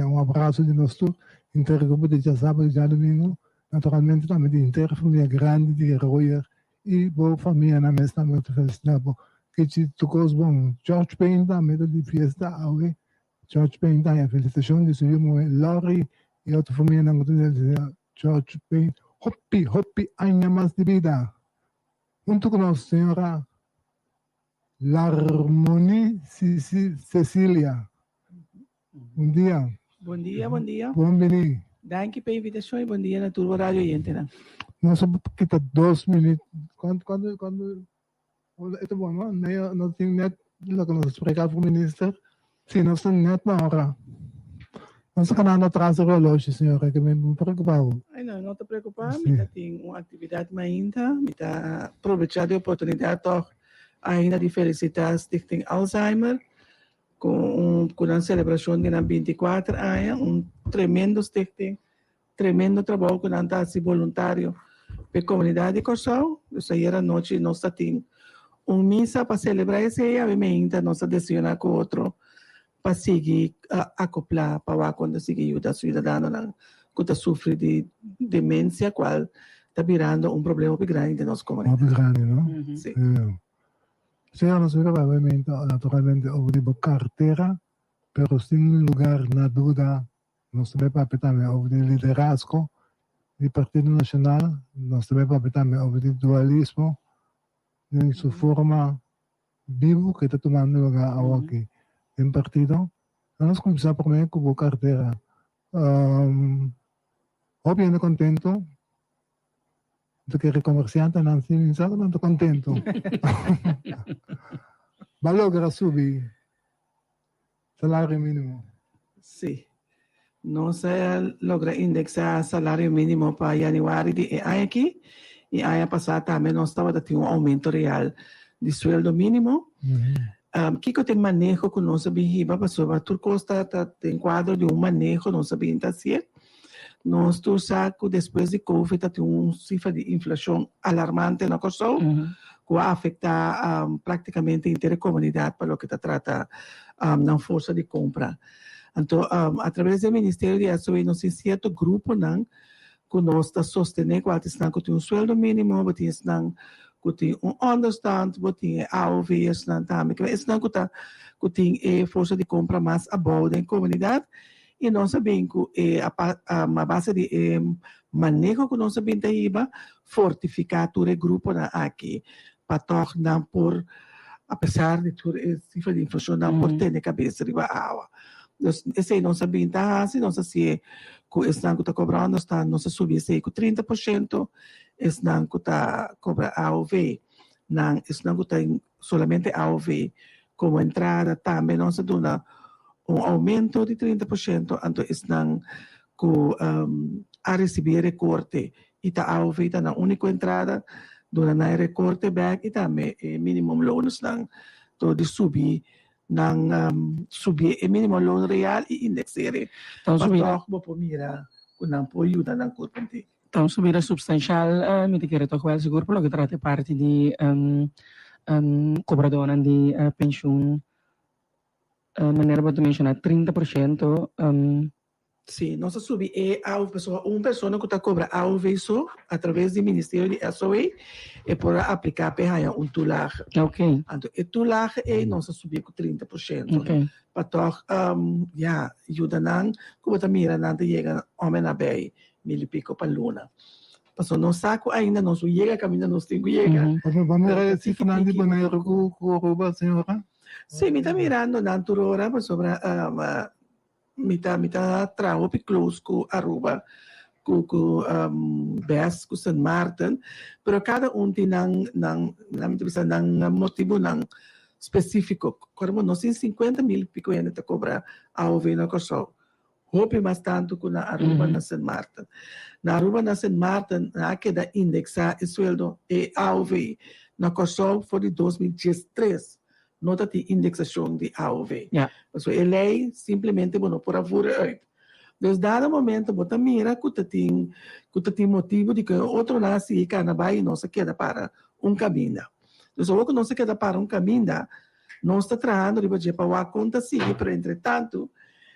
um abraço de nós todos, intergrupo de já sábado e já domingo, naturalmente também de interfamília grande de Royer e boa família na mesa também, muito felicidade. Que te tocou bom, George Payne também de fiesta, ali, George Payne também, felicitação de seu irmão, Laurie e outra família na George Payne, Hopi, anos mais de vida. Junto com nossa senhora, L'Harmonie Cecília. Bom dia. Bom dia, bom dia. Bom-vindo. Danke pela invitação e bom dia na Turbo Radio Yentena. Nós somos kita 2 minutos. Quando ito bom, não? Não tem net, lá que nós explicamos para o ministro. Sim, nós temos net na hora. Nós canal atrás do relógio, senhora, que me preocupava. Ai, não estou preocupado. Eu tenho uma atividade ainda. Eu estou aproveitando a oportunidade ainda de felicitar Stichting Alzheimer com a celebração de 24 anos, tremendo stichting, tremendo trabalho com a voluntário para a comunidade de Corsão. Isso aí era noite, nós tínhamos missa para celebrar esse dia, e nós decidimos com outro para seguir acoplar para quando seguir ajudar o cidadão que sofre de demência, qual está virando um problema muito grande de nossa comunidade. Muito grande, não? Sim. Senhora, nós obviamente, naturalmente, houve carteira, pero sem lugar na dúvida, nós também também houve liderazgo do Partido Nacional, nós também também houve dualismo, em sua forma vivo que está tomando lugar aqui em partido. Nós começamos primeiro com a carteira. Obviamente contento, Porque el comerciante non si iniziato tanto contento. Ma logra subire salario minimo. Sí. No se logra indexar salário mínimo para januário de aqui e ano passado também nós estava tendo um aumento real de sueldo mínimo. Que tem manejo que não sabia para sobre tudo custa tem quadro de manejo não sabia ser. Nós tu saco depois de Covid tem cifra de inflação alarmante na coisa que vai afetar praticamente inteira comunidade para o que trata na força de compra. Então, através do Ministério de Ações, nós temos certo grupo que nós está sustentando que tem sueldo mínimo, que tem understand, que tem AOV, também, que tem força de compra mais abaixo da comunidade. E nós sabemos que a base de manejo que nós sabemos fortificar todo o grupo aqui, para tornar por, apesar de tudo, cifra de inflação, por ter na cabeça de água. Esse não sabia se não sei que esse banco está cobrando, não se subir com 30%, esse banco está cobrando AOV, esse banco tem somente AOV como entrada, também não se dá aumento de 30%, então esse banco a receber recorte, e a AOV está na única entrada, dona na recorte back, e também minimum loans de subir, subir o mínimo loan real e indexere. Então, subir para mira, não pode ajudar na curva. Então, subir substancial, me quero tocar seguro, porque trata parte de cobradora de pensão, maneira para mencionar 30%. Sim, nós subimos uma pessoa que está cobrando AOV só, através do Ministério de SOE, e por aplicar para um tular. Ok. Então, o tular nós subimos com 30%. Ok. Para toch, ajuda não, como está mirando, não chega homem na bem, mil e pico para luna. Passou não saco ainda, nós chega, caminho, nós temos que chegar. Vamos ver se Fernando Boneiro com a senhora? Sim, me está mirando, não, por hora, sobre mita trago close com Aruba, com Bess, com San Martin, pero cada tem motivo específico. Como nós temos 50,000 pico ainda te cobrar AOV na Corsol. Hope mais tanto que na Aruba na San Martin. Na Aruba na San Martin, na queda indexar o sueldo e AOV na Corsol foi de 2013. Nota de indexação de AOV. Então, a lei simplesmente por avor. Então, dado momento, você mira que tem motivo de que outro nasce e Canadá e não se queda para caminho. Então, o que não se queda para caminho, não está trazendo para a conta seguir, pero entretanto,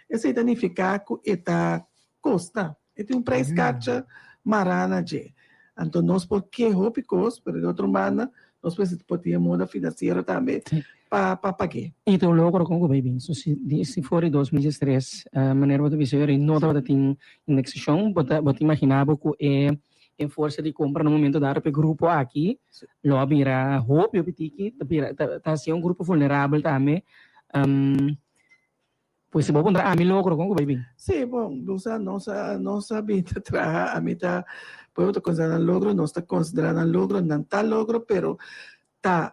isso significa que está custa. E tem preço caixa marana de. Então, nós porque hobby cost, pero de outra maneira, nós podemos ter moda financeira também. Para pagar. Então, logo com o baby, se for em 2013, maneira de dizer, não estava tendo indexação, você imaginava que em força de compra no momento da para grupo aqui, lo vira roupa, está sendo grupo vulnerável também. Pois se vou encontrar a mim logo com o baby. Sim, bom, não sabe trabalhar, a mim está, pode estar considerando logro, não está considerando logro, não está logro, pero tá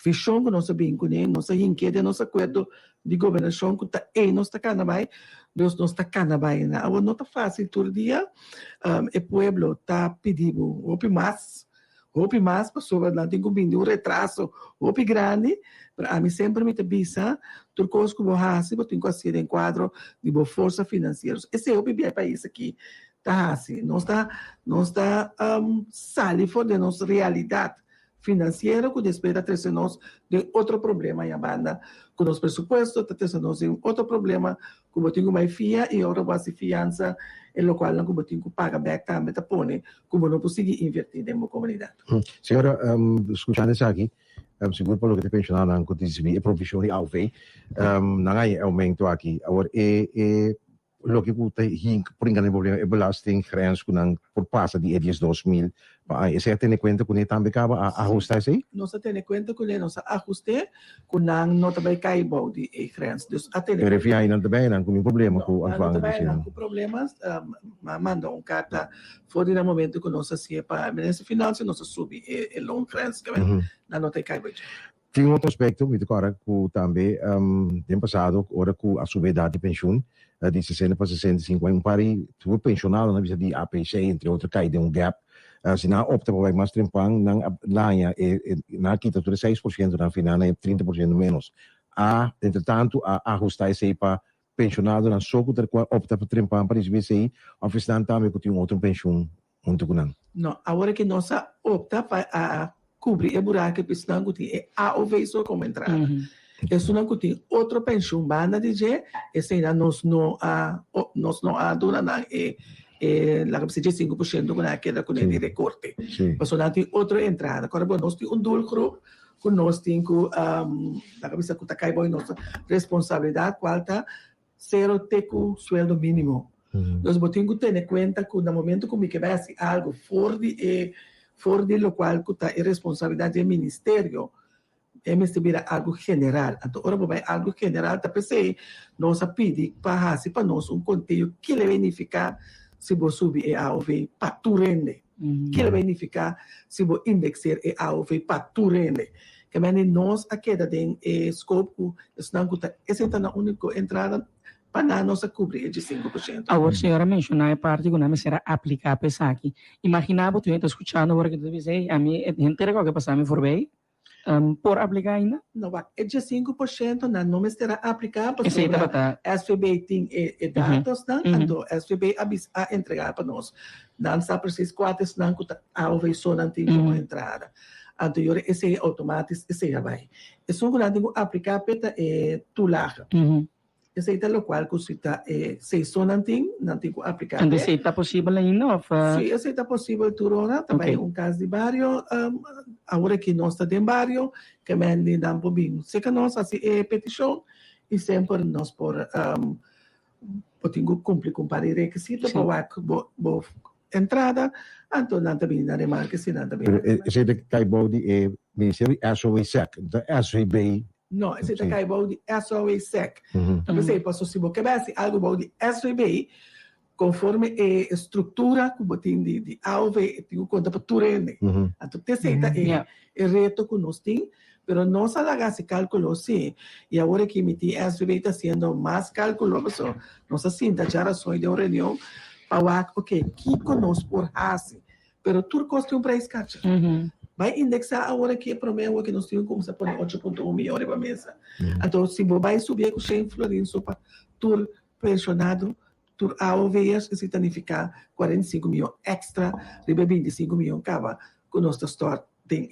visão que nós sabemos que nossa inquieta, nosso acordo de governação que tá nós está canabay, Deus nós está canabay na, agora não tá fácil todo dia, o pueblo tá pedindo roupa mais pessoa não tem que um retraso roupa grande, para mim sempre me avisa, tudo coisa que vou fazer, eu tenho que fazer em quadro de boa força financeira, esse é o país aqui. Tá assim, nós está sali fora da nossa realidade financeira, que depois está nós de outro problema em a banda, com os pressupostos, está nós de outro problema, como eu tenho mais FIA e outra base fiança, e o qual como eu tenho que pagar back também, tá pone, como não consigo invertir na minha comunidade. Senhora, escutando isso aqui, seguro pelo que te pensionaram, não consigo a provisão de AOV, não há aumento aqui. Agora, lo que puta hink por enganar problema é belastinggrens kunang por passa de 10.000 pa ese tem conta com ele também acaba a ajustar isso aí Nós temos conta com ele, nós ajuste com não nota bem caibo de grens. Dus até eu refia aí não também não com problema com não anfang tem problemas, manda carta fora no momento que nós se para ministro financeiro nós sube e long grens que não tem caibo. Tem outro aspecto, muito claro, que também, tem passado, hora que a subidade de pensão, de 60 para 65, um pari, tu pensionado, na visa de APC, entre outros, cai de gap, se não opta para mais trempang, não lanha, na quita tudo 6%, na final, 30% menos. Entretanto, a ajustar esse para pensionado, na só que opta para trempang, para esse a oficina também que tem outro pensão, muito com não. Agora que nós opta para cobrir o buraco que não tem AOV só como entrar. Isso não tem outra pensão banda de G, esse ainda nós não dona na lá que seja 5% com aquela com ele recorte. Mas não tem outra entrada. Agora nós tem dulcro com nós tem com lá que se tá cai boa nossa responsabilidade qualta zero teco sueldo mínimo. Nós temos que ter conta que no momento que vai ser algo fora de lo qual é responsabilidade do ministério, vira algo general. Então, agora vai algo general, tá pensei, nós pedimos para nós conteúdo que lhe beneficia se você subir a AOV para tu rende. Que lhe beneficia se você indexar a AOV para tu rende. Que nós aqui tem escopo, essa é a única entrada para nós cobrir de 5%. Agora, a senhora mencionou a parte que não será aplicar para aqui. Imaginava, tu está escutando agora que tu diz, a mim, é gente que passar me for bem, por aplicar ainda? Não, é de 5%, não será aplicado para o SVB tem dados, então SVB a entregar para nós. Não está preciso quatro, não a OVSO não tem como entrada. Então, esse é automático, esse já vai. Isso que não tem que aplicar para tular. Esse é o qual custa se isso não tem que aplicar. Então, se está possível ainda? Sim, esse está possível, Turona. Também caso de barrio, agora que nós estamos em barrio, que me dá bem. Se que nós fazemos petição, e sempre nós por cumprir com o requisito para a entrada, então não também na remarca, se não também. Esse é que cai bom de Ministério SOE-SEC, da SVB. Não, esse é cai bom de SOE-SEC. Então, você pode se você quer algo bom de SVB, conforme a estrutura que tem de AOV, tem conta para tu rende. Então, esse é o reto que nós temos, mas nós alagamos esse cálculo, sim. E agora que a SVB está sendo mais cálculo, nós assim, já razões de uma reunião, para ok, que conosco por assim, mas tudo custa preço caro. Vai indexar agora que é prometo que nós temos como se põe 8,1 milhões para a mesa. Então, se você vai subir com 100 florins para tudo pensionado, tudo AOVs, isso significa 45 milhões extra, ribe 25 milhões acaba com o nosso store tem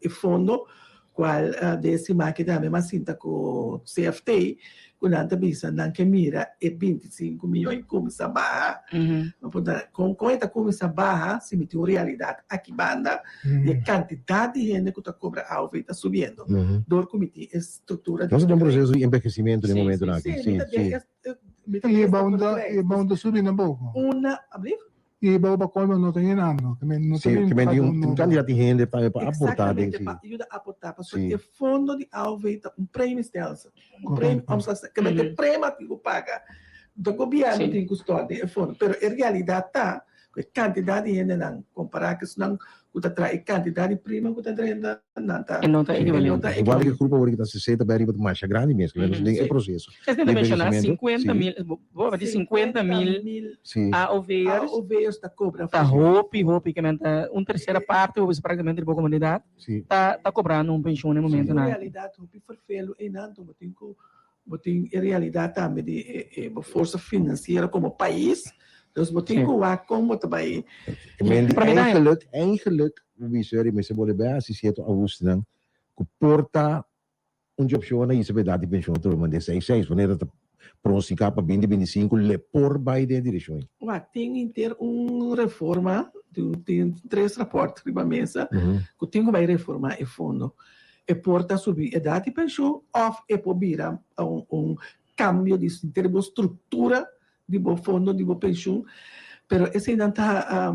fundo, qual desse máquina também mais cinta com CFT, quando a bisa não que mira é 25 milhões como se barra, com esta como se barra se meteu realidade aqui banda e a quantidade de gente que está cobra alvo está subindo. Do comitê estrutura. Nós temos um processo de envelhecimento no momento aqui. E bom subir na boca. Abrir? E bom como não tem nada, que tem um candidato de renda para aportar dentro. Para ajudar a aportar, porque o fundo de alvo um prêmio extenso, um prêmio, que é prêmio que paga do governo tem custódia, fundo, mas em realidade está a quantidade de renda não comparar que não que traz quantidade de prima que renda não está equivalente. Igual que o grupo agora que está 60 bem arriba de marcha grande mesmo, é processo. Você tem que mencionar 50 mil, vou dizer 50 mil AOVs está cobra. Está roupi que uma terceira parte ou praticamente da comunidade está cobrando um pensão no momento. Na realidade, roupi farfelo e não tem em realidade também de força financeira como país. Dus we moeten como também. Eigenlijk, we zullen met z'n allen bij als je het augustus que porta opção na isso verdade pensão todo mundo 6 wanneer dat pronostica para 2025 le por by de direção. Tem que ter reforma, tem 3 raportes de mesa, que tem que reformar o fundo. E porta subir a idade de pensão ou e pobira cambio de termos estrutura bo fondo, di bo pensioen. Pero esse não tá,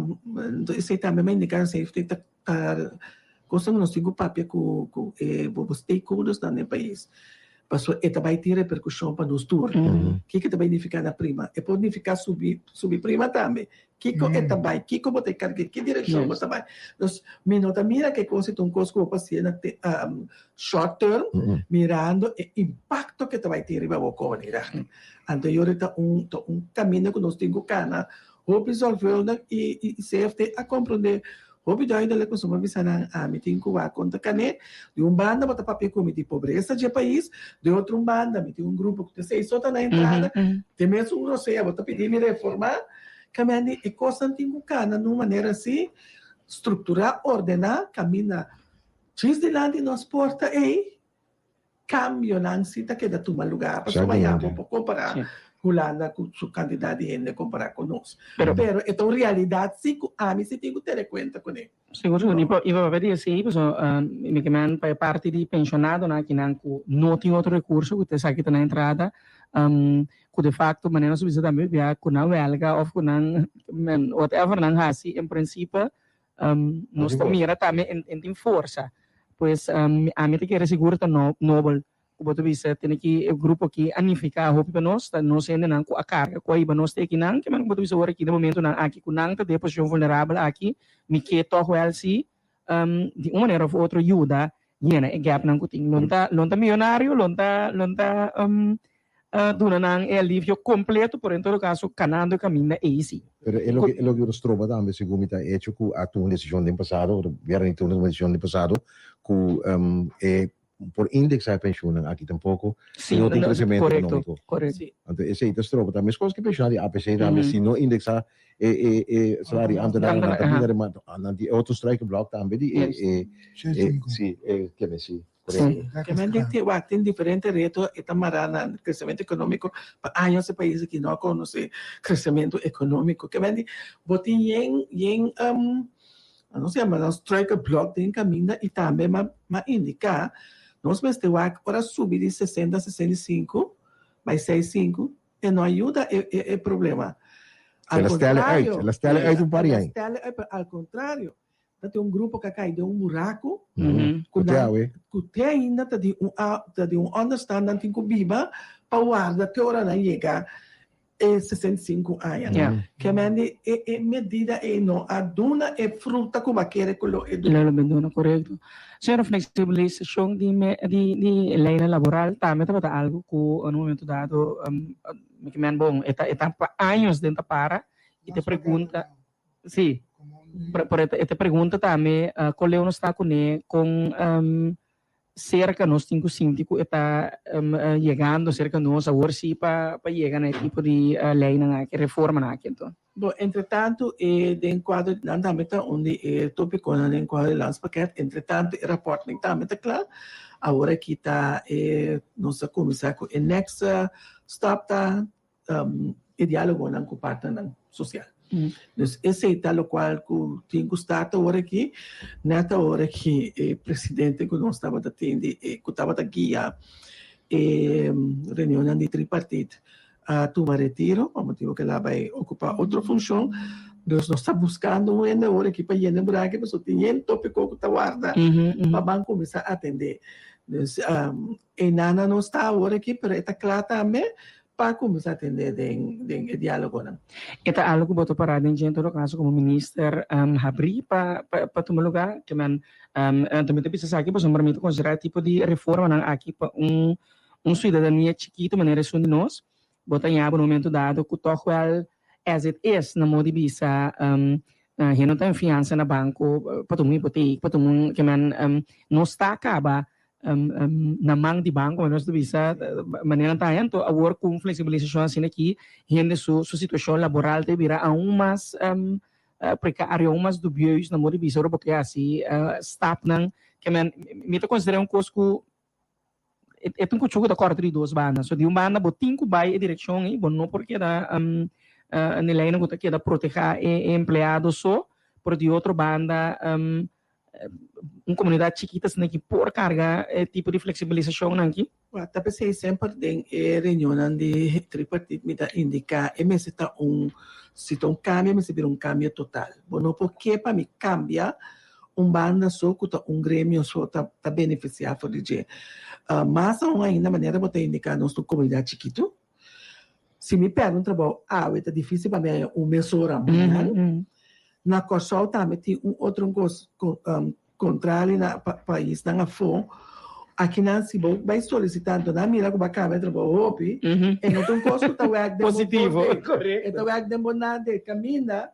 esse também me indica safety tá coisa não sigo papel com os stakeholders no país. Passou e também tem repercussão para nós todos. Que também significa na prima. E pode significar subir prima também. Que é também, que como tem carga, que direção você vai. Então, me nota mira que coisa tão coisa que você na short term, mirando o impacto que também tem riba o comunidade. Então, eu está caminho que nós temos cana, hope resolver e safety a compreender. Hope daí da leco suma bisana a meeting com a conta cané de banda bota papel como de pobreza de país de outro banda meeting grupo que sei só tá na entrada tem mesmo não sei bota pedir me reformar caminhando e coisa antigo cana numa maneira assim estruturar ordenar caminhar diz de lá de nós porta e cambio não se tá que da toma lugar para vai a comparar Holanda com sua quantidade de gente comparar conosco. Pero é uma realidade sim, a mim se tem que ter conta com ele. Siguro, iba a dire sì, mi chiamano per parte di pensionato, che non tem outro recurso, que sai que tá na entrada, que de facto, maneira subisa também via com a belga ou com whatever não hasi, em princípio, nós mira também em força, pois a mim tem que resegura tá noble. Kubo bisa tiniki grupo ki anifika hopi panos ta no sende nang ku akar ko iba nos te kinang que man kubo bisa ora ki no momento nang aqui kunang ta de posição vulnerável aqui mi que to welsi de uma maneira ou outra ajuda yena e gap nang kuting lonta milionário lonta duna nang é alívio completo por em todo caso canando caminha e sim. Pero é lo que nos trova também se gomita hecho ku atu uma decisão do passado, vieram então uma decisão do passado ku por indexar a pensão aqui tampouco sim, não tem crescimento econômico. Correto. Então esse aí está trova também as coisas que pensão de APC também se não indexar salário ante na de outro strike block também de sim que me sim. Que tem diferentes retos e tamarana crescimento econômico para anos países que não conhecem crescimento econômico que vem botin não sei mas strike block tem caminho e também ma indicar nós vemos que agora subir de 60 a 65 mais 65 e não ajuda é problema Al contrário tem grupo que cai de buraco que ainda tem understanding tem que viva para guardar que hora não chega 65 anos que é medida e não a duna é fruta como quer que lo abandona correto senhora flexibilização de lei laboral também tá algo que no momento dado que man bom está anos dentro para e te pergunta sim por esta pergunta também qual é o nosso com cerca nós temos síndico está chegando cerca nós agora sim para chegar nesse tipo de lei na que reforma na que então bom entretanto de enquadro também tá onde tópico no enquadro de lança paquete entretanto o reporting também tá claro agora que tá nossa comissão com o next stop tá o diálogo com parte social. Então, esse é tal qual que tem que estar agora aqui, nessa hora que o presidente que nós estava tendo, que estava aqui a reunião de tripartite, toma retiro, o motivo que ela vai ocupar outra função, nós estamos buscando uma hora aqui para ir no buraco, mas tem um tópico que está guardado para começar a atender. Então, e nada não está agora aqui, mas está claro também, para começar a atender o diálogo. Ito algo que boto para din todo caso como minister abrir para tomar lugar que man também bisa sa aqui pois permite considerar tipo de reforma nang aqui para cidadania chiquito maneira de nós botar em no momento dado que toco as it is na modo bisa não tem fiança na banco para tomar hipoteca para tomar que man não está acaba namang di banco mas bisa maneira tayan to award com flexibilização assim aqui rende sua situação laboral te vira aún mais precário aún mais dubioso na modo bisa porque assim staff nang que man me to considerar costo é um cuchugo da corte de duas bandas so de uma banda botin ku vai direção e bom não porque da nilai não que da proteger empleado só por de outra banda uma comunidade chiquita se aqui por carga tipo de flexibilização aqui. Tá pensei sempre tem reunião de tripartite me dá indicar e se tá se tá cambio me se vira cambio total. Bueno, porque para me cambia banda só que tá grêmio só tá beneficiado de je. Mas ainda maneira botar indicar nossa comunidade chiquito. Se me pergunta bom, é difícil para mim mesura na Kosovo também tem outro contrário na país na fome. Aqui na Cibo vai solicitando na mira que bacana vai trabalhar e não tem custo tá positivo, correto. Então é que nada caminha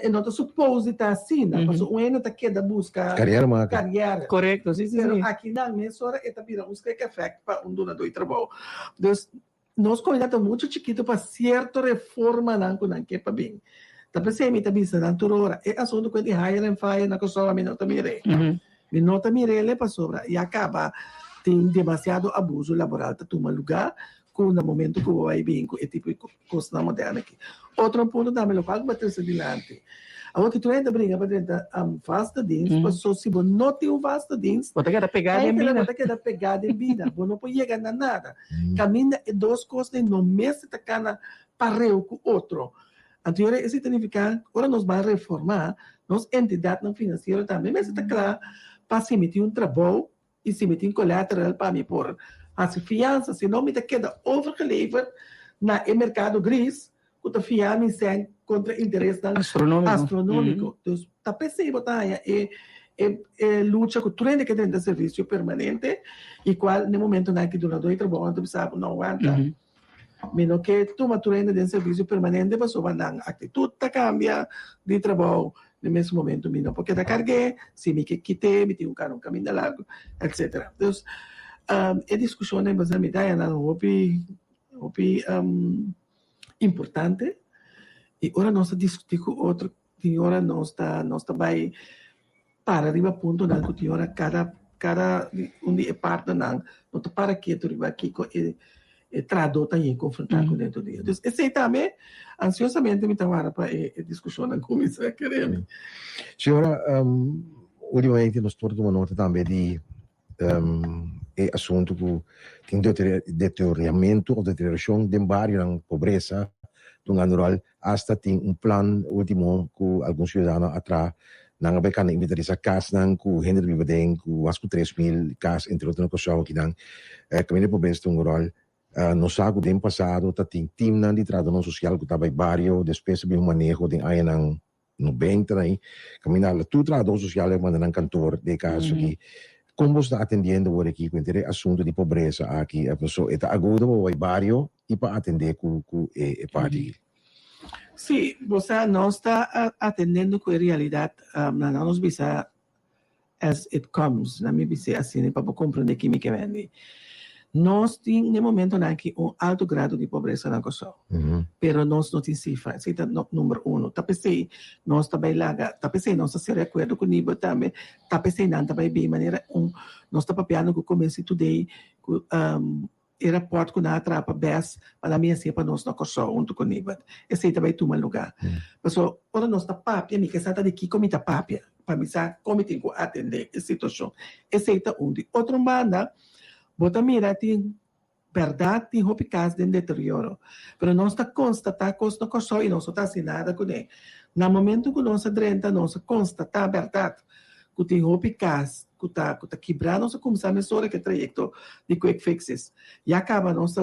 e não tá suposto tá assim, mas o ano tá que da busca carreira. Correto, sim. Pero aqui na mesura é tá vira busca que efeito para donador de trabalho. Então nós combinamos muito chiquito para certa reforma não que para bem. Tapi saya minta bisa nanti ora assunto que de hire and fire na Kosovo a minota mire. Minota mire le passobra e acaba tem demasiado abuso laboral tá toma lugar com no momento que vai bem com tipo de coisa moderna aqui. Outro ponto também local que bater se adiante. Agora que tu ainda brinca para dentro vasta dienst, passou se você não tem vasta dienst, você quer pegar em vida. Você quer pegar em vida, você não pode chegar a nada. Caminha duas coisas no mês tá cana pareu com outro. Então, isso significa, agora nós vamos reformar nossa entidade financeira também, mas está claro, para se emitir trabalho e se emitir colateral para me pôr as fianças, senão me queda overgeleverd na mercado gris, que a fiança me contra interesse astronômico. Então, está possível, luta com o trem que tem de serviço permanente, e qual, no momento em que o donador de trabalho não aguanta. Menos que tu maturando de serviço permanente, mas a atitude cambia de trabalho no mesmo momento, porque da carga, se me quitei, me tenho um caminho largo, etc. Então, a discussão é bastante importante, e agora nós discutimos outro, e agora nós vai para arriba ponto, que agora cada é parte, não para que tu arriba aqui, tradota e confrontar com dentro dele. Então, esse também, ansiosamente, me estava para a discussão na comissão acadêmica. Senhora, ultimamente nós temos uma nota também de assunto que tem deterioramento ou deterioração de barrio na pobreza do rural, hasta tem plano último que alguns cidadãos atrás nang abay ka na invitar sa kas nang ku Henry Bibadeng ku wasku 3,000 kas entre outros ko sa kinang kami na pobreza do rural. No saco do ano passado, tem time na litrado social que estava em barrio, depois de manejo de aí ng 90 aí, caminhar tudo trado social é mandando cantor de caso que como está atendendo o aqui com o assunto de pobreza aqui a pessoa está agudo o barrio e para atender com parte. Sim, você não está atendendo com a realidade, não nos bisa as it comes, não me bisa assim para compreender que me que vende. Nós temos, no momento, aqui alto grado de pobreza na Kosovo. Pero nós não temos cifra. Esse é o número 1. Tapesei, nós também laga. Tapesei, nós estamos de acordo com o nível também. Tapesei, não também bem maneira. Nós estamos papiando com o começo today, com o aeroporto que não atrapa BES, para a minha para nós na Kosovo, junto com o nível. Esse também toma lugar. Pessoal, ora nós estamos papia, me que está daqui, como está papia, para me saber como tem que atender a situação. Esse é um de outra banda. Bota mira, tem verdade, tem roupa casa de deterioro. Mas nós está constatar que não Kosovo e não está assinada com ele. No momento que nós adrenta, nós constatar a verdade que tem roupa casa, que está quebrando, nós começamos a mesurar que trajeto de quick fixes. E acaba nós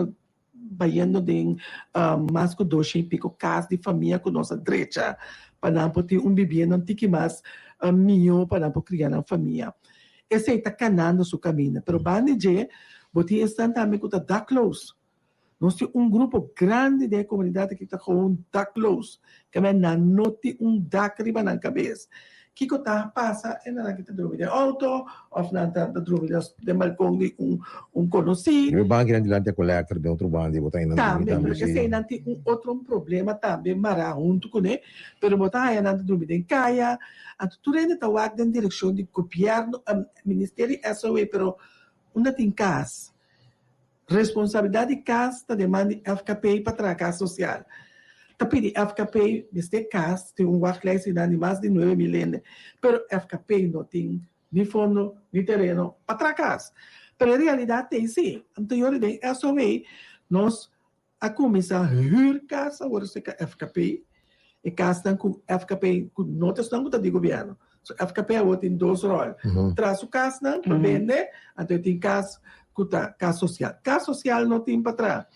vaindo de mais que 200 e pico casas de família que nós adreta para não ter bebê, não ter que mais melhor para não criar uma família. Esse está canando seu caminho. Pero bande de, botem estão também que está close. Nós temos grupo grande de comunidade que está com close. Que não tem DAC riba na cabeça. Que está passa, e não está dormindo de auto, ou não está dormindo de balcão de conhecido. O banco grande lá tem collector de outro bando, botar ainda também, porque esse não tem outro problema também, mara junto com ele, pero botar aí não está dormindo em caia. Tudo ainda está na direção de governo, Ministério SOE, pero onde tem casa. Responsabilidade de casa está demanda FKP para trabalhar social. Tapi di FKP, neste caso, tem wachtlijst de mais de 9.000 ende. Pero FKP não tem nem fundo, nem terreno para trás. Pero a realidade tem sim. Anterior de SOE, nós a começar a huur casa, agora se que FKP, e casa com FKP, com notas não de governo. So FKP tem dois roles. Traz o casa para vender, então tem casa social. Casa social não tem para trás.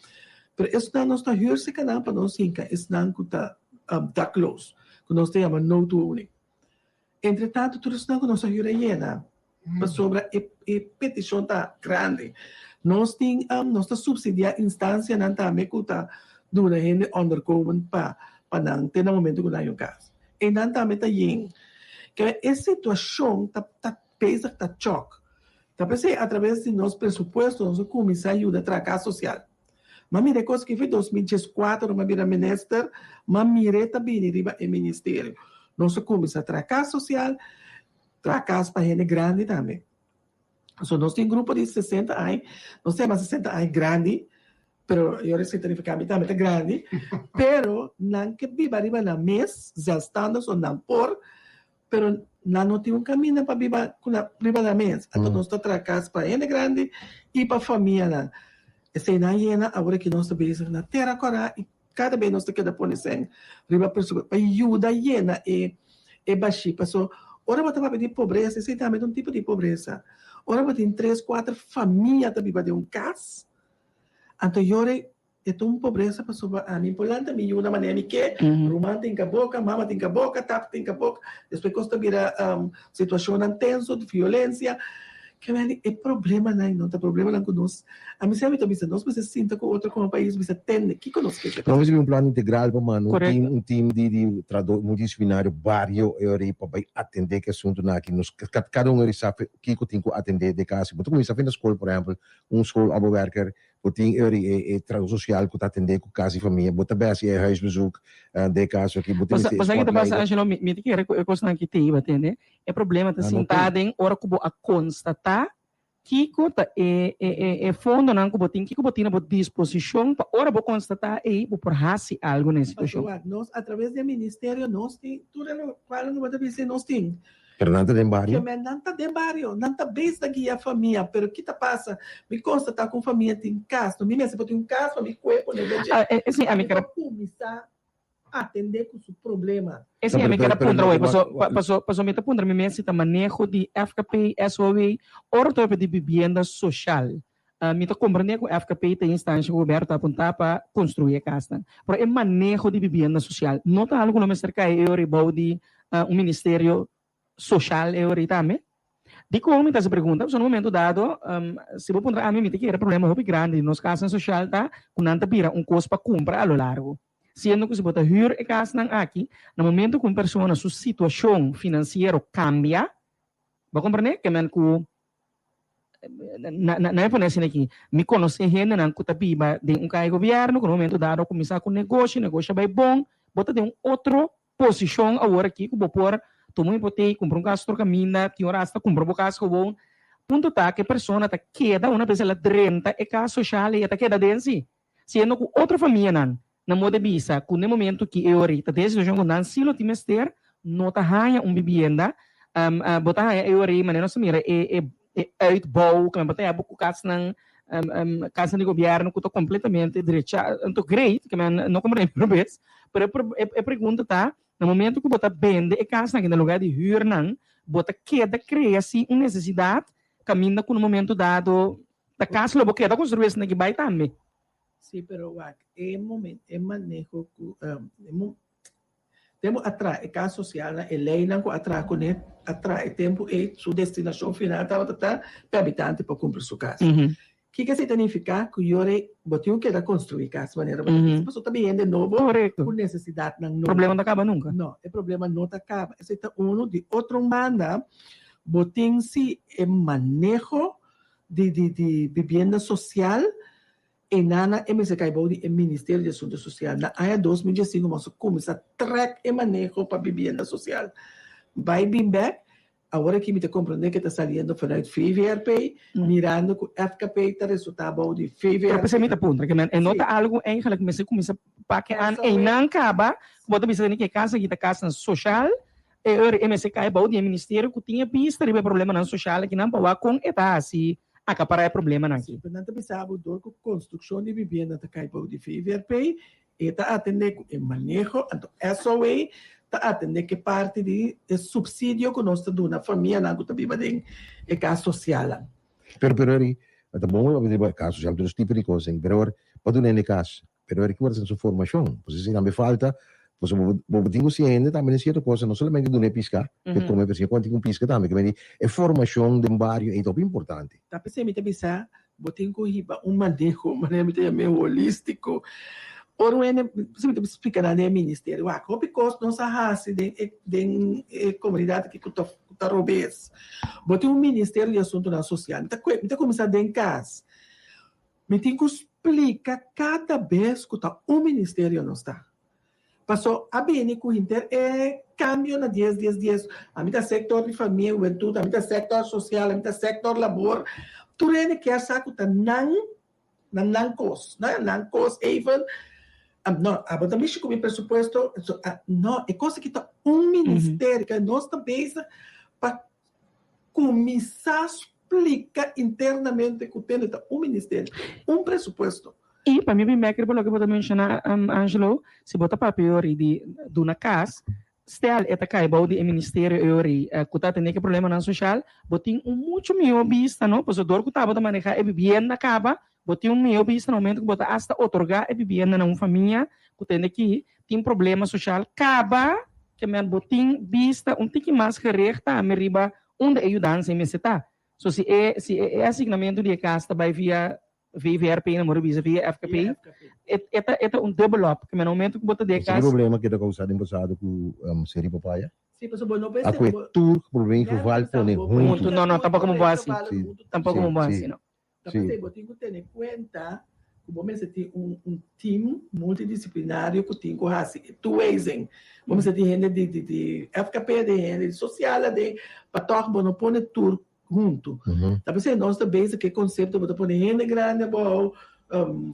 Pero isso não nós está huur se canal para nós hinca, isso não está close, que nós temos no to owning. Entretanto, tudo isso não que nós huur llena. Sobre a petição está grande. Nós temos nossa subsidiar instância não está me cuta do na gente undercover para não ter no momento que não há caso. E não está me tá yin. Que a situação tá pesa tá choque. Tá pensei através de nosso presupuesto nós começar a ajudar a trabalhar social. Mas mire coisa que foi 2014 mas vira minister, mas mire também riba o ministério. Nós começar a trabalhar social, trabalhar para gente grande também. So, nós temos um grupo de 60 anos, nós temos 60 anos grande, pero eu receito também é grande, pero não que viva riba na mês, já estando ou não por, pero não tem caminho para viver riba na mês. Então nós estamos trabalhando para gente grande e para a família. Essa é a hiena, agora que nós estamos na terra cora e cada vez nós estamos ponendo riba para ajudar a hiena e baixar. So, ora você vai pedir pobreza, esse é também um tipo de pobreza. Ora você tem 3, 4 famílias também de casa. Então, eu é uma pobreza para a mim, por lá também, de uma maneira que Romã tem a boca, mama tem a boca, tap tem a boca, depois costa vira situação tensa, de violência, que é problema não tem problema não conosco. A mim sempre também nós se sinta com outro como país, você tem que conosco. Vamos ver um plano integral para um time de multidisciplinário vário para atender que assunto na aqui nos cada sabe que tem que atender de casa. Então começa a na escola, por exemplo, escola abowerker, tem tradução social que atender com casa e família, bota bem assim huisbezoek de casa aqui, bota bem. Mas aqui passa Angelo, me que eu gosto na que tem, entende? É problema tá sentado em hora que a constatar que conta é fundo não que botin que botina bot disposição para hora vou constatar e vou por raci algo nessa situação. Nós através do ministério nós tem tudo qual não vai dizer nós tem. Pero não está de barrio. Não está de barrio, não está bem daqui a família, pero que tá passa, me consta tá com família tem casa, no mim se tem um caso, me cueco, né? Sim, a mim quero começar a atender com o problema. Sim, a mim quero apontar, passou me apontar, me se tá manejo de FKP, SOE, ortope de vivenda social. Me tá compreender que o FKP tem instância que o governo tá apontar para construir a casa. Pero é manejo de vivenda social. Não tá algo no me cerca eu ribau de ministério social também. De como me se pergunta, no momento dado, se vou pôr a mim que era problema muito grande, nos casos social tá, com nanta pira custo para comprar a lo largo. Sendo que se bota huur e casa nang aqui, no momento que uma pessoa sua situação financeira cambia, vai compreender que man ku na é por assim aqui, me conhece gente não que tá biba de cai governo, no momento dado começar com negócio vai bom, bota de outra posição agora aqui que vou pôr tomo importante, compra caso troca mina, que hora está compra caso que bom. Ponto tá que a pessoa tá queda uma pessoa renta e casa social e tá queda dentro. Sendo que outra família na moda bisa, com no momento que eu orita desde o jogo não se lo timester, não tá ganha vivenda, botar eu ori maneira se mira uitbouw, que botar buku casa de governo que tá completamente direita, então great, que não compreendo por vez, pero a pergunta tá no momento que você vende a casa no lugar de huur, você queda cria-se uma necessidade, caminha com um momento dado, a casa você queda construir esse negócio também. Sim, pero é momento, é manejo, temos atrás, a casa social, a lei não atrás, atrás, tempo e sua destinação final, para habitante para cumprir sua casa. O que significa que eu tenho que construir casa de maneira mas você também de novo com necessidade não problema não acaba nunca não o problema não acaba esse é um de outro manda botem se é manejo de vivenda social e nana MSK Body Ministério de Assuntos Sociais na área 2015 nós começamos a track e manejo para vivenda social vai bem back Agora que me te compreender que está saindo vanuit VVRP, mirando que o FKP está resultado de VVRP. Pero pensei muita punta, que é nota algo eigenlijk mensen começa para que an e não acaba, bota bisa ni que casa kita casa social, e MSK cai bau de ministério que tinha pista de problema na social que não pode com eta assim acaparar problema aqui. Portanto, pensava do que construção de vivenda está cai bau de VVRP, e está atender o manejo, então SOA está atender que parte de subsídio que nós estamos dando na família na que vive em casa social. Pero eri, tá bom, eu vou caso social dos tipos de coisas, pero pode não é caso, pero eri que você sua formação, você se não me falta, você vou tenho ciência também certa coisa, não somente do pisca, que como pessoa quando tem pisca também, que é formação de vários é top importante. Tá pensando me pensar, vou ter que manejo, manejo meio holístico. Ora, você me explica na ministério, como because nós arrasa de comunidade que está robês. Bote ministério de assunto na social. Então começar em casa. Me tem que explicar cada vez que está ministério não está. Passou a bem com o inter cambio na 10. A mim sector de família, juventude, a mim sector social, a mim sector labor. Tu quer saber que está não cos even. Não, a também com o pressuposto, não, é coisa que está ministério, que nós também para começar a explicar internamente que tem ministério, pressuposto. E para mim, bem que pelo que você mencionar, Angelo, se botar papel de uma casa, stel eta cai bau de ministério euri, que tá tendo que problema na social, botin muito melhor vista, não, pois o dor que tá bota manejar é vivienda acaba. Bote melhor vista no momento que bota hasta otorgar a vivenda na uma família que tem problema social, acaba que me botin vista tique mais correta, me riba onde ajudança em meseta. So se é assignamento de casa vai via VVRP na Morubisa via FKP, é develop que no momento que bota de casa. Esse problema que está causado em passado com série papaya. Sim, mas não pensa. Aqui tudo problema que vale por junto. Não, tampouco como assim. Tampouco como assim, não. Então, eu tenho que ter em conta que vamos ter time multidisciplinário que tem que fazer tuesing. Vamos ter gente de FKP, de gente de social, de para todos não pôr tudo junto. Tá pensando nós também que conceito de pôr gente grande,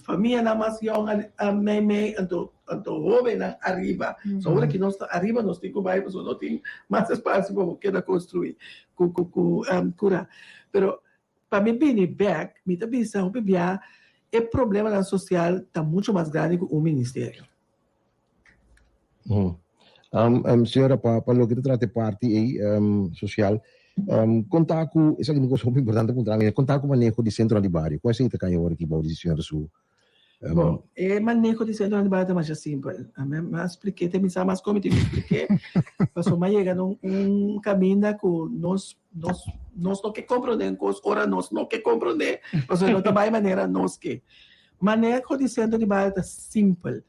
família na mais young, meme, então jovem arriba. Só que nós arriba nós temos que vai, mas não tem mais espaço para querer construir, curar. Pero para mim, bem back, me também sabe que o problema na social está muito mais grande que o ministério. Senhora, para o que trata parte aí social, contar com, isso é uma coisa muito importante para mim, contar com o manejo de centro de bairro. Qual é a ideia agora que vai dizer, senhora Su? Bom, o manejo de centro de bairro é mais simples. Mas expliquei, tem mais como eu expliquei. Passou mais chegando caminho que nós não que compreendemos, ora nós não que compreendemos, mas não também maneira nós que. Manejo de centro de bairro é simples.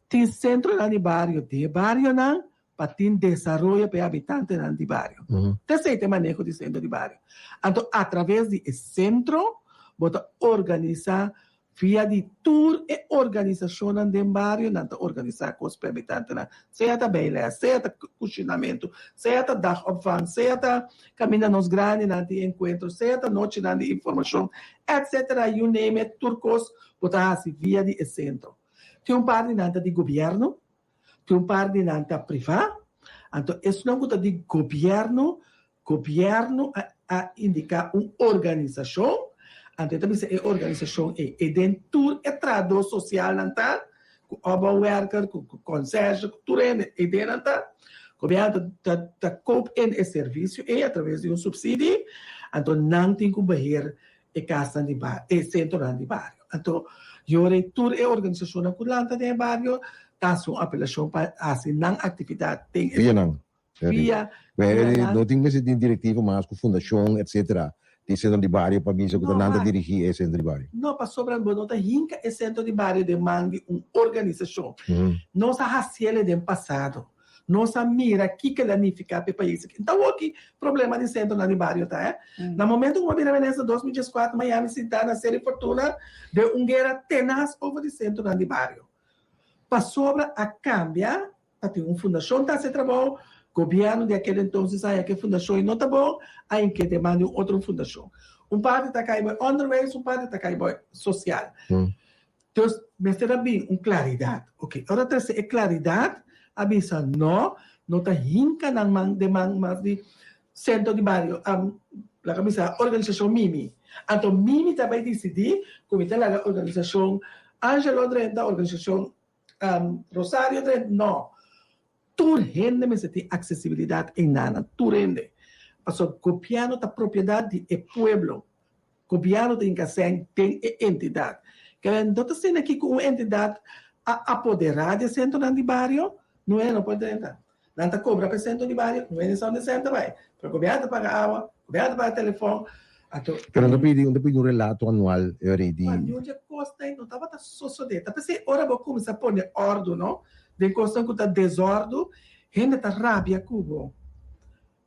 Tem centro de bairro não, para ter desenvolvimento para habitantes de bairro. Então, tem manejo de centro de bairro. Então, através de centro, bota organizar via de tour e organização do bairro, não organizar com os habitantes, seja beleza, seja cozinhamento, seja dagopvang, seja caminho nos grandes de encontro, seja noite de informação, etc. You name it, turcos, botar via de centro. Tem parte de governo, tem parte privado, então isso não é de governo a indicar uma organização. Então, também é organização e dentro é trabalho social natal, com o worker, com o conselho, com tudo é dentro natal. O governo está cobrando esse serviço e através de subsídio, então não tem que barrer a casa de bairro, o centro de bairro. Então, eu tudo é organização na culanta de bairro, está uma apelação para assinar atividade. Via não. Via. Não tem mais diretiva, mas com fundação, etc. Tem centro de bairro para mim, que não dirigir esse centro de bairro. Não, para sobrar, não tem rinca esse centro de bairro demanda uma organização. Nossa raciela do passado. Nossa mira que danificar para o país. Então, aqui, problema de centro de bairro, tá? No momento que uma Veneza 2014, Miami citada na série Fortuna, de uma guerra tenaz over de centro de bairro. Para sobrar a cambiar, para ter uma fundação, tá? Se trabalho governo de aquele entonces aí que fundação não tá bom, aí que demanda outra fundação. Parte tá caindo underways, parte tá caindo social. Então, me será bem claridade. Ok, agora terceira é claridade, avisa não tá hinca na demanda mais de centro de barrio, la camisa organização Mimi. Então, Mimi também decidir, comitê da organização Angelo Drenta, organização Rosário Drenta, não. Tu rende, mas tem acessibilidade em nada, tu rende. Porque o governo da propriedade do pueblo, o governo tem que ser entidade. Que não está sendo aqui com uma entidade apoderada de centro de barrio, não pode entrar. Não está cobra para centro de barrio, não é só de centro, vai. Para o governo paga água, o governo paga telefone. Pero não pedi um relato anual, already. Mas eu já gostei, não estava sociedade. Pensei, ora vou começar a pôr ordem, não? De questão que está desordem, gente está rabia cubo.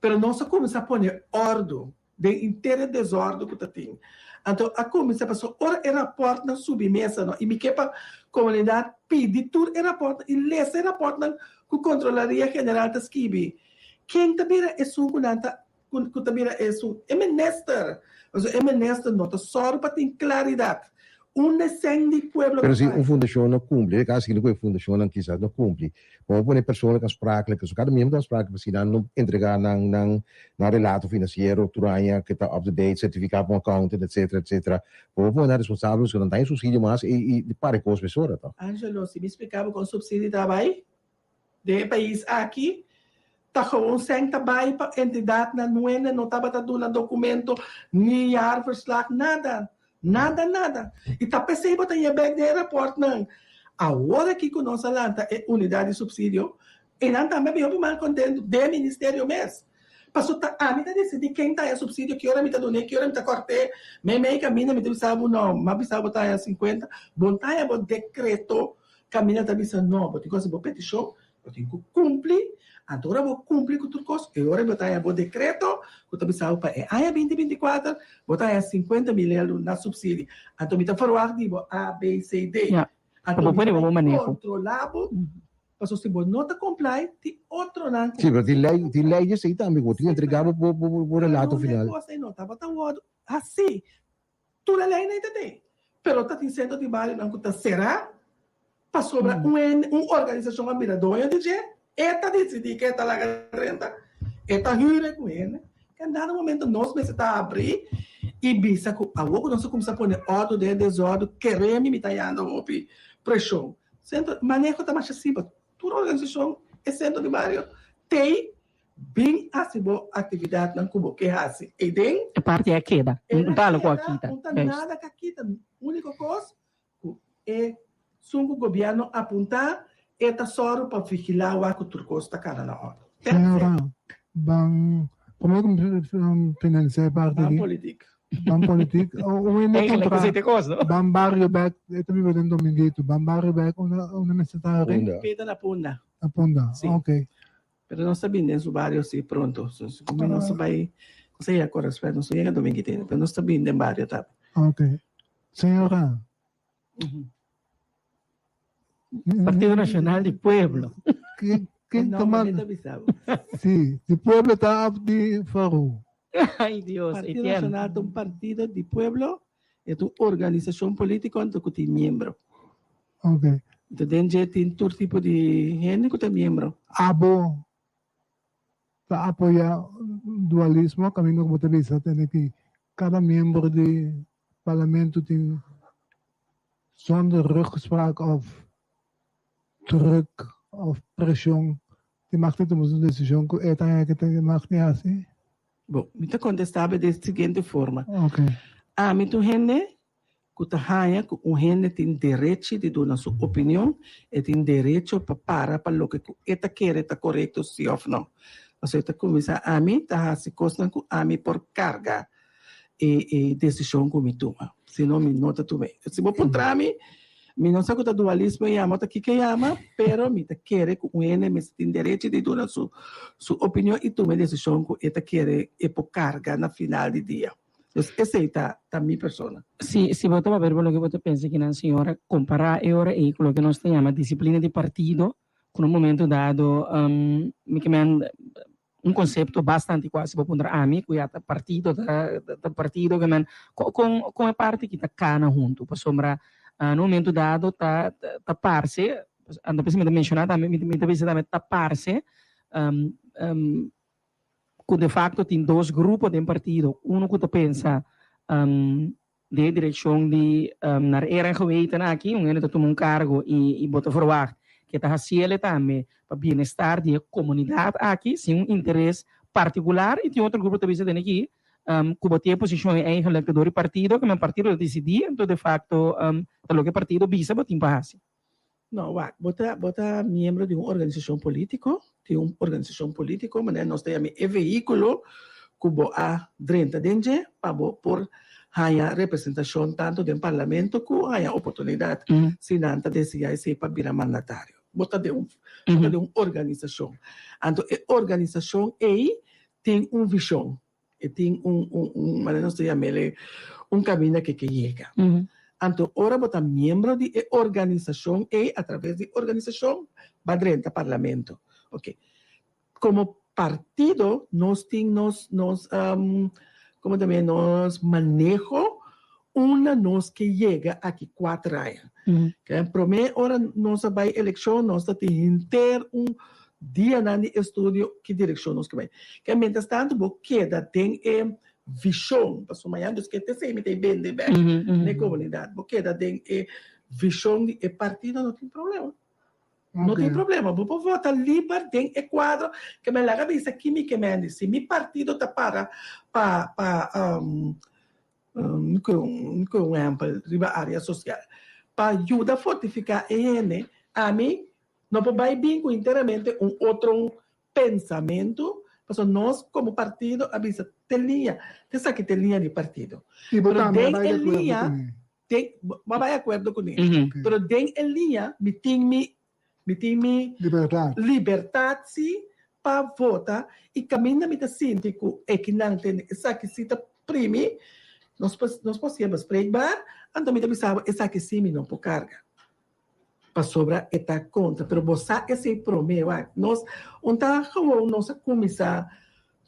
Pero não só começar a pôr ordem, de inteira desordem que está tendo. Então, a começar a passar, ora é rapporto na submesa, não? E me que para a comunidade pedir tudo é rapporto, e lesse rapporto na Controlaria General da Skibi. Quem também é que também é minister. O minister não está só para ter claridade. Desenho de pueblo. Pero se fundação não cumpre, caso que a fundação não quizás não cumpre, vamos pôr pessoas que spraken, que cada membro da spraken, para se não entregar na relato financeiro, turanha, que está up to date, certificado com account, etc. Vamos pôr na responsável, se não tem subsídio mais e para com as pessoas, tá? Angelo, se me explicava com subsídio de trabalho de país aqui, tá com sem trabalho para entidade não estava dando documento, nem árvores lá, nada. Nada. E tá pensando que tem back de report não. A hora que conosco lanta é unidade de subsídio, e não também bem mal contento do ministério mesmo. Passou a mim decidir quem tá é subsídio, que hora me tá donei, que hora me tá cortei, meio caminho me sabe não, mas precisava botar 50, botar é o decreto, caminho tá pensando não, botar coisa boa petição, eu tenho que cumprir. Agora vou cumprir com tudo coisa. E agora botar o decreto, que eu pensava para a 2024, botar 50 mil euros na subsídio. Então, me está falando de A, B, C, D. Então, me controlado, para se você não está comply, tem outro não. Sim, mas tem lei assim também, que tem entregado por relato final. Não, estava tão assim. Toda a lei não tem. Pero está dizendo de barrio, não, que será para sobre uma organização amiradora de gente. Eta decidir que está lá renta, eta hyra com ele, que a dado momento nós precisamos abrir e bisa com a outra nós começamos a pôr ordem de desordem, queremos me talhando opi pressão. Centro manejo tá mais assim, toda organização é centro de barrio tem bem assim boa atividade na cubo que assim e tem a parte é queda, não tá com aqui tá. Não tá nada com aqui, única coisa é o governo apontar eta só para vigilar o que o turco está cara na hora. Senhora, como é que financia parte de política? Política. O Bam barrio back, ito mi vedem dominguito. Bam barrio back, una necessária. Pita na punda. Na punda, ok. Pero não sabia se o barrio se pronto. Como não sabe, não sei agora, não sei dominguito, pero não sabia de barrio tá. Ok. Senhora. Partido Nacional de Pueblo. ¿Quién toma? Sí, el pueblo está de Faro. Ay, Dios. Partido Nacional es un partido de pueblo, es una organización política donde hay miembros. Ok. Entonces, tiene todo tipo de gente que es miembro. Abo, para apoyar dualismo, camino como te dice, tiene que cada miembro del parlamento tiene zonder rugspraak of druk of pressão, die mag niet uma decisão que uiteindelijk mag niet assim. Bom, me contestava da seguinte forma. Ok. Me tu gente que tá que um gente tem direito de dar sua opinião e tem direito para o que eta quer está correto sim ou não. Você está começar a mim tá se costa com a mim por carga e decisão que me toma. Se não me nota também. Se vou contra mim não sei que dualismo é a que ama, pero me quer que o ene me tem direito de dar sua opinião e tomar decisão que eta quer e por carga na final do dia. Essa é a minha persona. Sì, si vota a ver lo che você pensa che la signora comparar ora e quello che noi chiamiamo disciplina di partito com um momento dado, um conceito bastante quase para pôr a mim, que é partido que man com a parte que está cana junto, para sombra no momento dado tá parse, ando pensando mencionar também, me também taparse, que de facto tem dois grupos de partido, que pensa de direção de na era geweten aqui, que toma cargo e bota verwacht que está haciendo também para bem-estar da comunidade aqui, sem interesse particular, e tem outro grupo também aqui, que botou posição eigenlijk do partido, que é um partido decidir, então de facto, o que partido bisa botin para assim. Não, bota membro de uma organização política, mas nós temos um veículo que a drenta dentro para por a representação tanto do parlamento como a oportunidade se não decidir se para virar mandatário. Bota de uma organização. Então, a organização aí tem uma visão, e tem um caminho que chega. Então, ora bota membro de organização e através de organização vai dentro do parlamento. Ok. Como partido, nós temos como também nós manejo nós que chega aqui 4 anos. Que primeira hora nós vai eleição, nós temos ter dia de estudo que direção nós que vai. Que mientras tanto, queda tem visão, para amanhã dos que tem bem de bem na comunidade, queda tem visão de partido, não tem problema. Não tem problema, vou votar livre, tem quadro, que me larga isso aqui, me que me diz, se meu partido está para um exemplo, riba área social, para ajudar a fortificar ele, a mim, não vai vir com inteiramente outro pensamento, porque nós, como partido, avisa, tem linha de partido. Mas tem linha, vai acordo com ele, mas tem linha, me tem liberdade para votar e caminha me sinto que não tem essa que cita prime nós podemos pregar então me sabe essa que sim não por carga para sobra está contra pero você esse promessa nós nossa comissão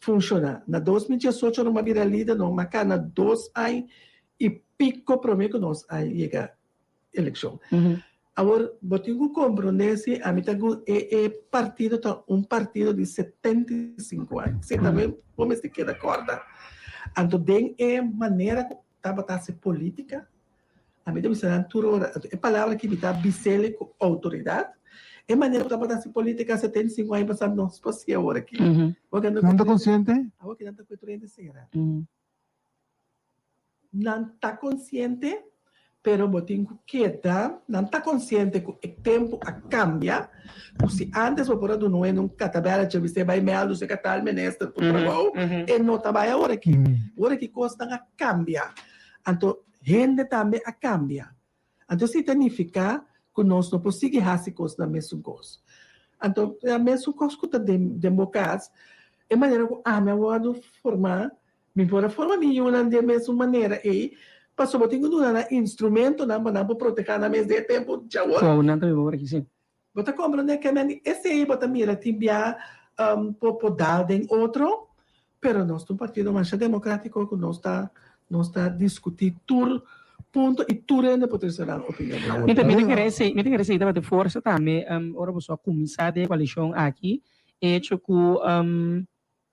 funciona na 2018 não vira líder não mas na 2 anos e pico promessa que nós aí chega eleição. Agora, eu tenho que compreender a mim partido partido de 75 anos. Você também vamos se queda corda. Então, tem maneira que está se política. A mim tem que ser a palavra que me dá bisele com autoridade. É maneira que está se política 75 anos passando não se pode agora aqui. Não está consciente? Agora que não está consciente. Não está consciente. Pero eu tenho que dar, não está consciente que o tempo cambia. Se antes eu podia não é num catabela que você vai me algo se catar ministro por trabalho, e não trabalha agora aqui. Agora que coisa cambia. Então, gente também cambia. Então, significa que nós não podemos seguir essa coisa na mesma coisa. Então, a mesma coisa que está democrática, é maneira que me vou formar, me vou formar da mesma maneira. E passou a ter um instrumento para proteger na mesa de tempo de agora. Não também vou aqui sim. Você compreende que esse aí você mira timbia por dar em outro, pero nós do partido mais democrático que nós está discutindo tudo ponto e tudo ainda pode ser a opinião. Me interessa aí de força também. Ora você começar de coalição aqui, hecho que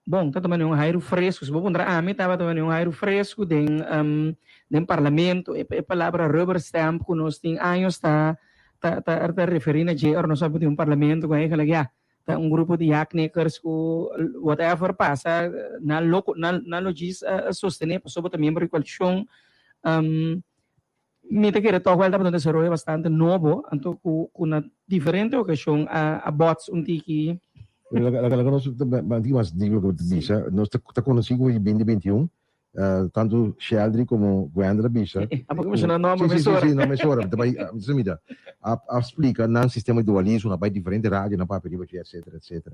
bom, tá tomando aire fresco. Se vou contar mim estava tomando aire fresco do parlamento. A palavra rubber stamp que nós temos anos está referindo a que nós sabemos parlamento com ele tá grupo de hackneckers que whatever passa na logis sostener sobre também membro de coalição. Me te quero tocar da desarrollo bastante novo, então com uma diferente ocasião a bots tiki. La conosco, mas digo que Bisa, nós está conhecido em 2021, tanto Sheldry como Gwendra Bisa. Porque você não é Sim, não mesura. Explica, não sistema dualismo, não vai diferente rádio, não papel, etc.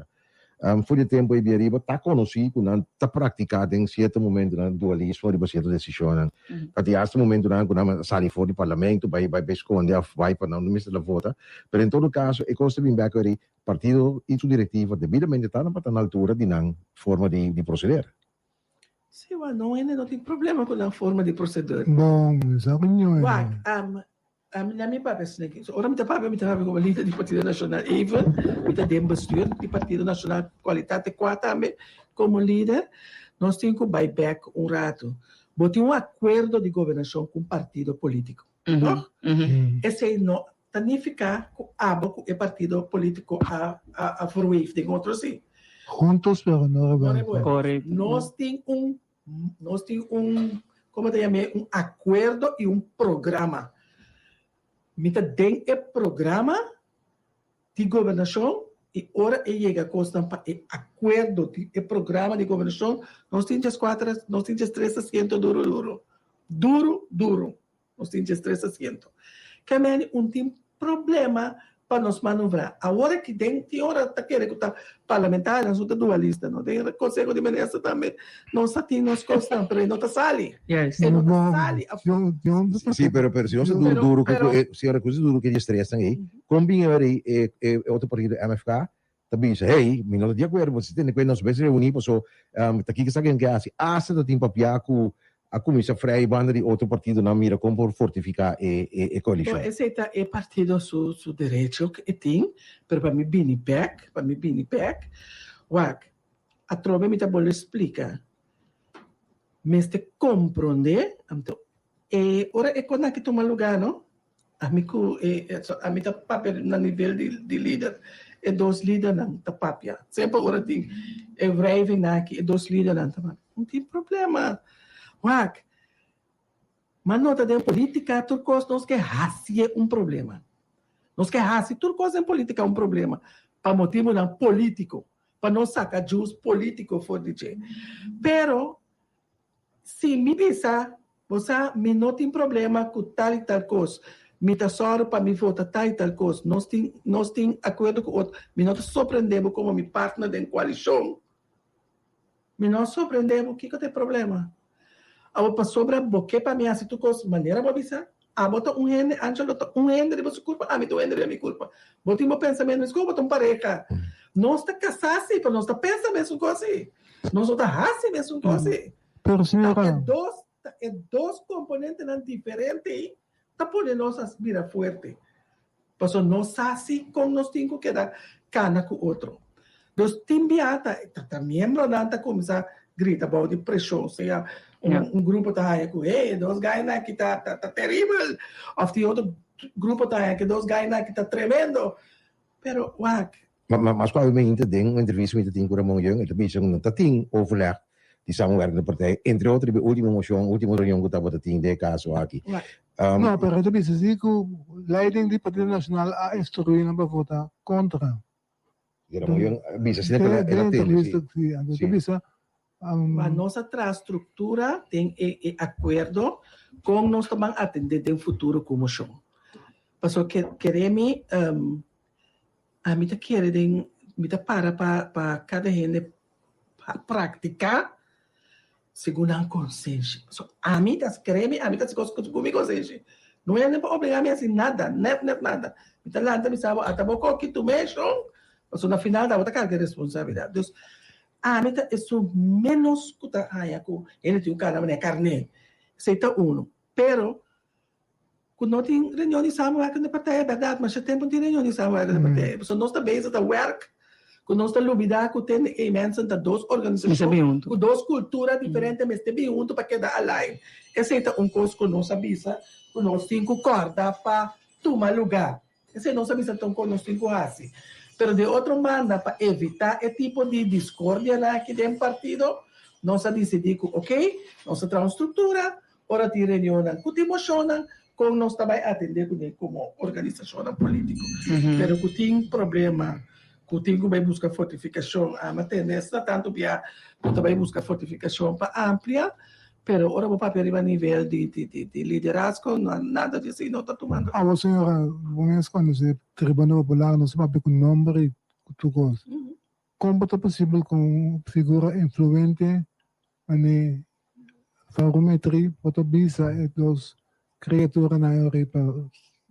Foi de tempo e arriba, tá conhecido, não tá praticado em certo momento, no dualismo, de certa decisão. Até este momento, quando sai fora do parlamento, vai esconder, vai para não missa da vota. Mas em todo caso, eu gosto de ver que o partido e sua diretiva devidamente está na altura de não forma de proceder. Sim, não tem problema com a forma de proceder. Bom, sabe não é. Na minha papel, ora me trabalho como líder do Partido Nacional, even me tem bestuur do Partido Nacional qualidade 4 também como líder, nós temos que buyback rato. Botei acordo de governação com o partido político. Esse não significa que o partido político a fruir, tem outro sim. Juntos, pero no Correcto. Nós temos como te chamei, acordo e programa. Mita tem programa de governação e ora chega a para acordo de programa de governação, nós temos 300 duro. Nós temos 300. Que tem problema para nos manobrar. Agora que tem hora tá querendo que parlamentar, nós somos dualista, não tem conselho de ministro também. Nós temos nos costas, pero não tá sali. Yes. Não tá sali. Sì, però se non è duro, se era così duro che gli stressano, combinare outro partido MFK, também dice, hey, mi non di acuerdo, se tiene que nos vezes reunir, so, aqui que saben que assim, hasta do tempo piaco, a comissão freia banda de outro partido na mira como por fortificar a coalição. Esse é partido su direito que tem, pero para mim bem back, a trova me tá bom explicar. Mas te compreender, então, ora é quando que toma lugar, não? A mim tá papel na nível de líder, e dois líderes não tá papel. Sempre ora tem wrijving aqui, e dois líderes não tá papel. Não tem problema. Mas nota de política, turcos nós que raci é problema. Nós que raci, turcos em política é problema. Para motivo não político, para não sacar jus político fora de jeito. Pero, se me disser, você me não tem problema com tal e tal coisa, me tá só para me votar tal e tal coisa, nós tem acordo com outro, me não surpreendemos como me partner de coalição, me não surpreendemos, o que tem problema? Abo pa sobra boque pa minha situ kos maneira ba bisa bota rende Angelo rende de você culpa mi tu rende de minha culpa bota meu pensamento mas como pareja nós tá casasse para nós tá pensa mesmo coisa nós tá raça mesmo coisa pero senhora dois componentes não diferentes tá por nossas mira forte passo nós assim como nós temos que dar cana com outro dos timbiata tá membro não tá começar grita about de pressão seja grupo tá aí com dos guys que tá terrível of the outro grupo tá aí que dos guys que tá tremendo pero mas provavelmente tem uma entrevista que tem com o Ramon Young, ele disse que não tem overleg de samenwerking da partij, entre outros, a última reunião que estava tendo de caso aqui. Não, pero ele disse assim que a leiding do Partido Nacional a instruir para votar contra. Ramon Young disse assim que ela tem. A nossa estrutura tem acordo com nós também atender no futuro como show. Porque queremos a mim querem me para cada gente praticar segundo a consciência. A mim queremos a mim comigo consciência. Não é nem para obrigar me assim nada, nada. Então lá me sabe até pouco que tu mexes, mas na final da outra carga de responsabilidade. Mim isso menos que tá aí com ele tem cara na carne. Aceita pero quando não tem reunião de samuel na partida é verdade, mas já tem um reunião de samuel na partida. So nós também está work, quando nós está lubida que tem imensa da duas organizações, com duas culturas diferentes, mas tem junto para quedar alive. Esse é coisa que nós sabemos, que nós temos que corda para tomar lugar. Esse nós sabemos então que nós temos que fazer. Pero de outro maneira, para evitar esse tipo de discórdia aqui dentro do partido, nós decidimos, ok, nós temos uma estrutura, hora de reunião, que emocionam, como nós também atendemos como organização política. Pero que tem problema, que tem que buscar fortificação, mas tem nessa tanto que também busca fortificação para amplia, pero ora o papel a nível de liderazgo, nada disso não está tomando. Senhora, vamos quando se Tribunal Popular não se sabe com nome e tudo coisa. como é possível com figura influente ani farometri potobisa e dos criatura na Europa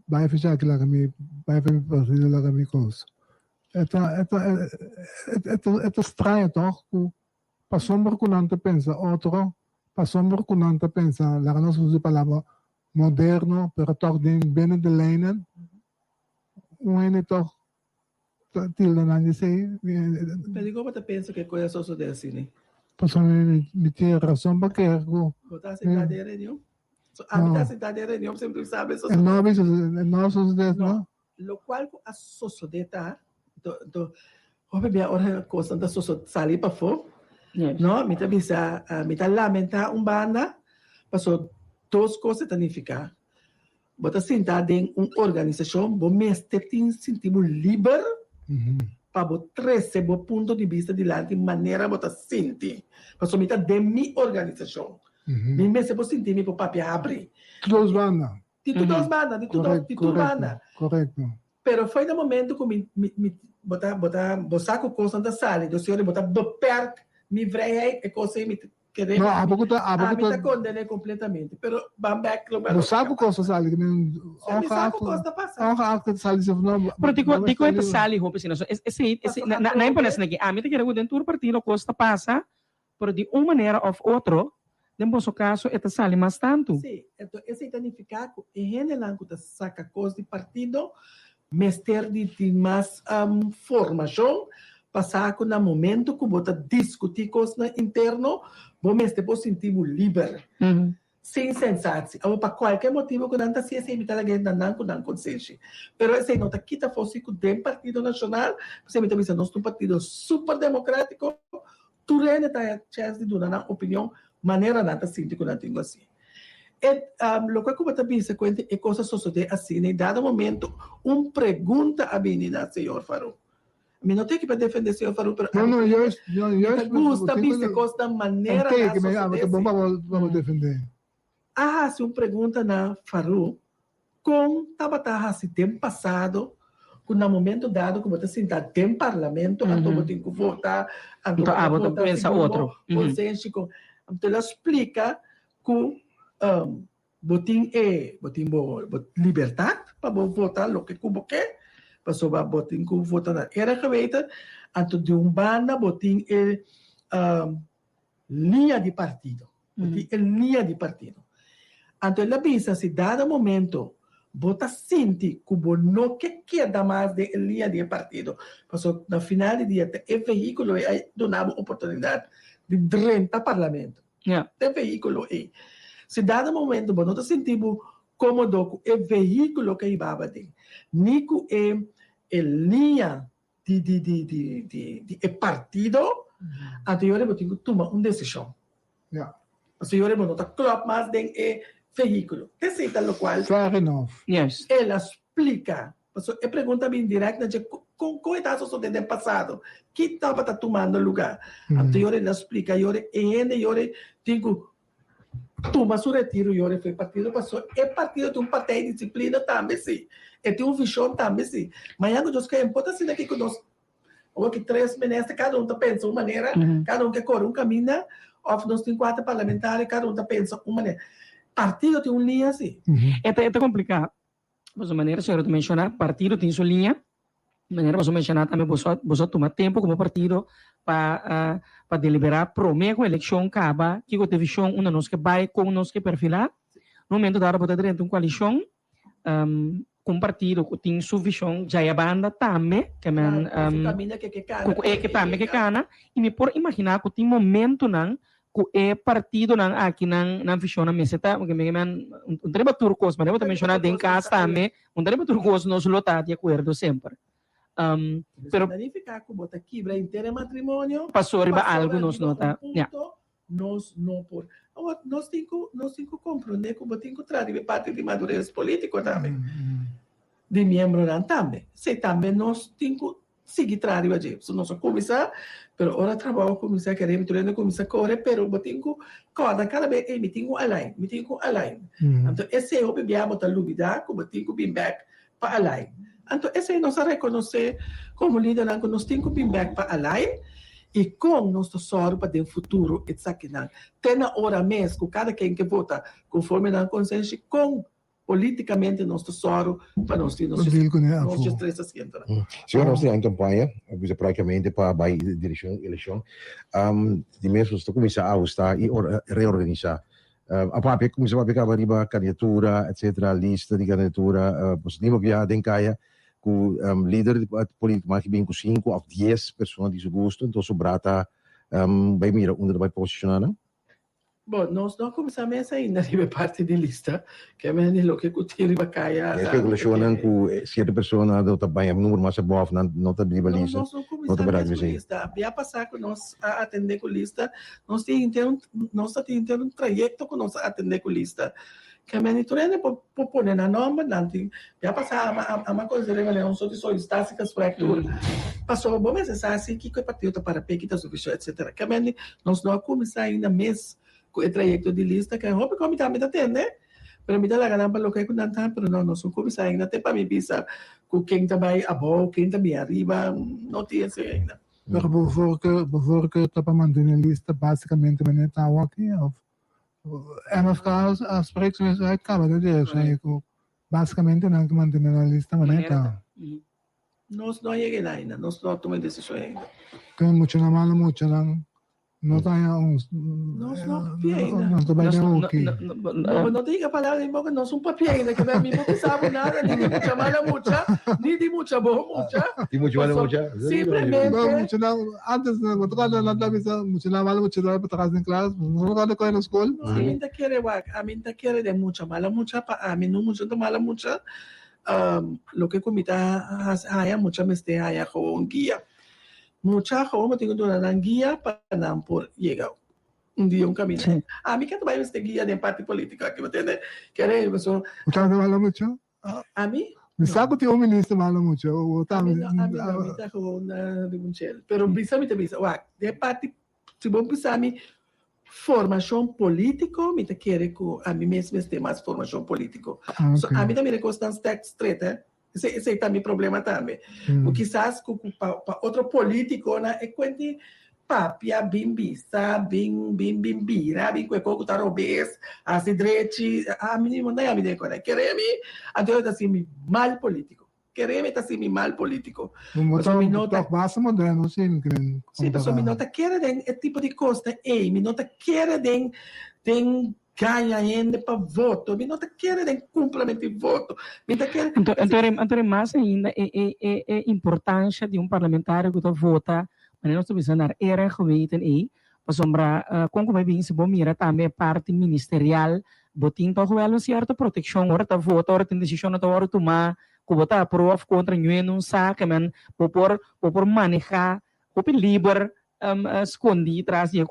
vai fechar aquilo kami vai fazer lá kami coisa é estranho toch passou por quando pensa outro passou por quando pensa lá nós usamos a palavra moderno pero toch bem de lenen é toch tilda não sei Mas como você pensa que coisa só desse, né? Passou me ter razão porque Botar cidade nenhum. Habitar cidade nenhum sempre sabe isso. é nossos dez não Lo qual a sociedade do bem ora coisa da sociedade sali para fora. Não, me tá bisa, me tá lamentar banda, passou duas coisas significar. Bota sentar em uma organização, bom mestre tem sentido livre para trazer o ponto de vista de lá de maneira bota sentir. Passou me tá de minha organização. Me mestre vou sentir me para papel abre. Todos bandas. De todas bandas, de tudo banda. Correto. Pero foi no momento que me botar com coisa da sala, do senhor botar perto, me vrei e coisa me querer. Não, a pouco tá condenei completamente. Pero back o saco coisa sali que nem sali se não. Pero digo esta sali roupa assim, esse na imponência aqui. A mim te quero dentro do partido costa passa, pero de uma maneira ou outra, dentro do caso esta sali mais tanto. Sim, então esse significa que em general que saca coisa de partido mestre de mais formação, passar com o momento que você discutir coisas interno, você mestre pode sentir livre, sem sensação, ou para qualquer motivo que não está se evitar a guerra não consciência. Pero esse não está quita fosse com o Partido Nacional, você me está dizendo nós um partido super democrático, tu rende tá chance de dar uma opinião maneira não está sentindo que não tem assim. Lo que eu também cuenta é coisa sucede assim, em dado momento, pergunta a menina, senhor Faru. Me não tem que defender o senhor Faru, mas não, eu gusta de coisa da maneira que me vamos defender. Se pergunta na Faru, com tabata assim tempo passado, com no momento dado que você sentar em parlamento, então você tem que votar, então pensa outro. Consenso, então ela explica que botin liberdade para votar o que cubo que passou para botin que votar na era feita anto de banda botin linha de partido linha de partido anto ela pensa se dado momento bota sente cubo no que queda mais de linha de partido passou na final de dia é veículo e donava oportunidade de 30 parlamento é veículo e se dado momento, não te sentimos cômodo com o veículo que ibaba de, nem com a linha de partido, anterior eu tenho que tomar uma decisão. Porque eu não estou claro mais de veículo. Receita lo qual, yes. ela explica, porque a pergunta bem direta de como está sucedendo no passado, que estava tomando lugar. Anterior ela explica, eu tenho toma seu retiro e foi partido passou é partido tem parte de disciplina também sim e tem visão também sim mas eu acho que é importante aqui que nós ou que 3 ministros cada tá pensa uma maneira cada que corre caminho ou nós tem 4 parlamentares cada tá pensa uma maneira partido tem linha assim é complicado mas a maneira senhor tu mencionar partido tem sua linha maneira você mencionar também você toma tempo como partido para deliberar prometo a eleição acaba que você visão uma nós que vai com nós que perfilar no momento da hora para dentro uma coalição com partido que tem sua visão já é banda também que que também que cana e me por imaginar que tem momento não que é partido não aqui não visão na mesa tá porque me um treba turcos mas eu também mencionar de casa também um treba turcos nós lotar de acordo sempre pero significa que bota quebra inteiro matrimônio passou riba algo nos nota nós não por nós tem que compreender que tem que trazer parte de madurez político também de membro também se também nós tem que seguir trazer a gente nós começar pero ora trabalho começar queremos turno começar corre pero tem que cada vez me tem que align então esse é o bebê botar lubida como tem que bem back pa-align. Então, esse nós reconhecer como líder, que nós temos que vir para align e com nosso tesoro para o futuro, etc. Tem na hora mesmo, cada quem que vota, conforme na consenso, com politicamente nosso tesoro para nós ter nossos três assentos. Senhora, nós temos em campanha, praticamente para a eleição. De mesmo, estou começando a ajustar e reorganizar. A PAP começou a pegar a candidatura, etc., lista de candidatura, positivo que tem caia, com líder político, mas que vem com 5 ou 10 pessoas de seu gosto, então sobrata, vai mirar onde vai posicionar, não? Bom, nós não começamos ainda a parte de lista, que é o que o tiro vai cair. Especulação com 7 pessoas, não está bem, número mais bom, não está bem lista. Nós não começamos com lista. Vai passar com nós a atender com lista, nós temos um trajeto com nós a atender com lista. Que a minha turma pode pôr na nome, vai passar a uma coisa de não só de solicitar que as fracturas. Passou bom, mas é assim que o partido para pequita sufício, etc. Que a minha nós não começamos ainda mês com o trajeto de lista, que é roupa como está me atende, pero me dá a ganância para o que é que não está, pero não nós não começamos ainda até para me pensar com quem está bem abaixo, quem está bem arriba, não tem isso ainda. Pero bevor que está para manter a lista, basicamente, não está aqui, MFK spreekt uit Kamer, basicamente não que manter a lista, mas não está. Nós não chegamos ainda, nós não tomamos decisão ainda. Que muito na mala, muito não. Não está nós não ainda. Não está bem aqui. Não diga a palavra de boca, nós não papier ainda, que a mim não sabe nada, nem de muita mala mucha, nem de muita boa mucha. De muita mala mucha? Simplesmente. Antes, quando não estava muito na mala mucha, para trás em classe, não quando eu na escola. A mim está querendo de muita mala mucha, a mim não muita mala mucha, lo que comita haya mucha meste haya com guia. Mucha como tenho uma guia para não por chegar dia caminho. A mim que também este guia de parte política que entende que é pessoa. Então não fala muito. A mim? Me sabe que o ministro fala muito. A mim está com na de Munchel. Pero bisa me bisa. De parte se bom pensar me formação político, me te quer que a mim mesmo tem mais formação político. A mim também reconsta straight, esse é também problema também. Porque quizás para outro político, é quando papia, bem vista, bem vira, bem coisa que está obesa, assim direito, a mim não é a minha coisa. Queremos, então está assim mal político. Queremos está assim mal político. Então, basta moderno, sim. Sim, pessoal, me nota querem esse tipo de coisa, me nota querem ganha gente para voto, me não querem complemento de voto. Então, mais ainda, é importância de parlamentário que vota, mas nós estamos pensando era geweten aí, para sombra, como vai vir se bom mira também parte ministerial, botin para uma certa proteção, hora tá voto, hora tem decisão, hora tomar, que vota aprova contra ninguém não sabe, mas por manejar, por livre escondi traz a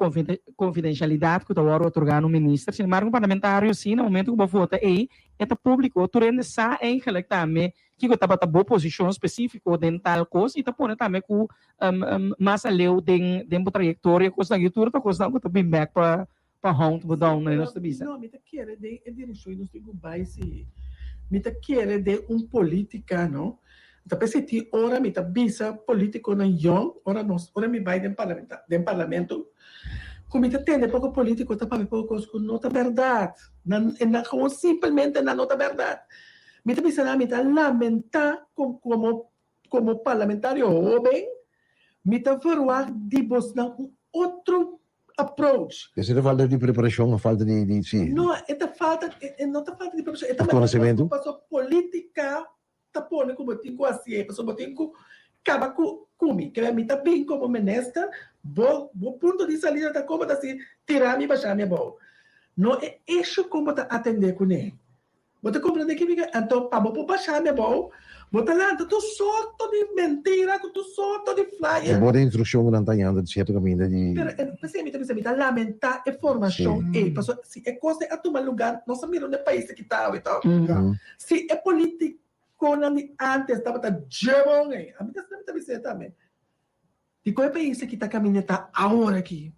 confidencialidade que o otorgar no ministro. Sin embargo, o parlamentário, sim, no momento que o voto é público, tu ainda sabe eigenlijk também que o estava boa posição específica de tal coisa e está pondo também com mais além de trajetória, coisa que tudo, coisa que também back para home, para down, na nossa bisa. Não, me quer de direção, nós temos base, me quer de política, não? Tapi se ora me bisa político na young, ora me vai do parlamento. Como tem pouco político, tá para pouco com nota verdade, como simplesmente na nota verdade. Me bisa na me lamentar como parlamentário jovem, me falar de buscar outro approach. Você está falando de preparação, falta de sim. Não, é falta de preparação, é conhecimento. Política. Tapone como tenho assim, pessoa tenho acaba comigo, que me tá bem como ministra, bom ponto de saída da como assim, tirar me baixar me bom. Não é isso como tá atender com ele. Você compreende que então para bom baixar me bom, você lá tu sorto de mentira, tu sorto de flyer. É boa instrução não tá indo de certo caminho de. Pero você me tá lamentar a formação e pessoa se é coisa a tomar lugar, nós miramos no país que tá e tal. Se é política antes estava jebong a mim está me também e qual é o país que está caminhando agora aqui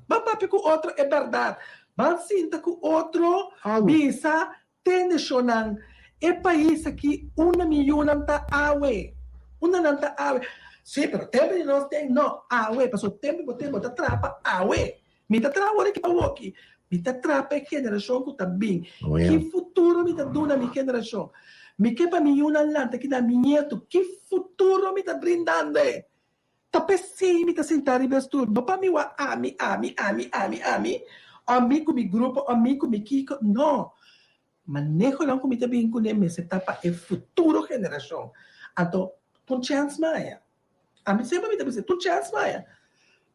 mas papi com outro é verdade mas sinta com outro bisa tem deixonang El país aqui, 1 milhão não está awe. Uma não está awe. Sim, pero tempo de nós tem, não, awe. Passou tempo, tá trapa, awe. Me tá trapa, olha que para aqui. Me tá trapa é geração que tá bem. Que futuro me tá dando na minha geração? Me que para mim uma lanta que dá minheto. Que futuro me tá brindando? Tá pensando, me tá sentado e vestir. Não para mim, ami. Amigo, mi grupo, amigo, mi kiko. Não. Manejo lang kumita bem com ele, se tapa é futuro geração. Então, tu chance maia. A mim sempre me tá pensando, tu chance maia.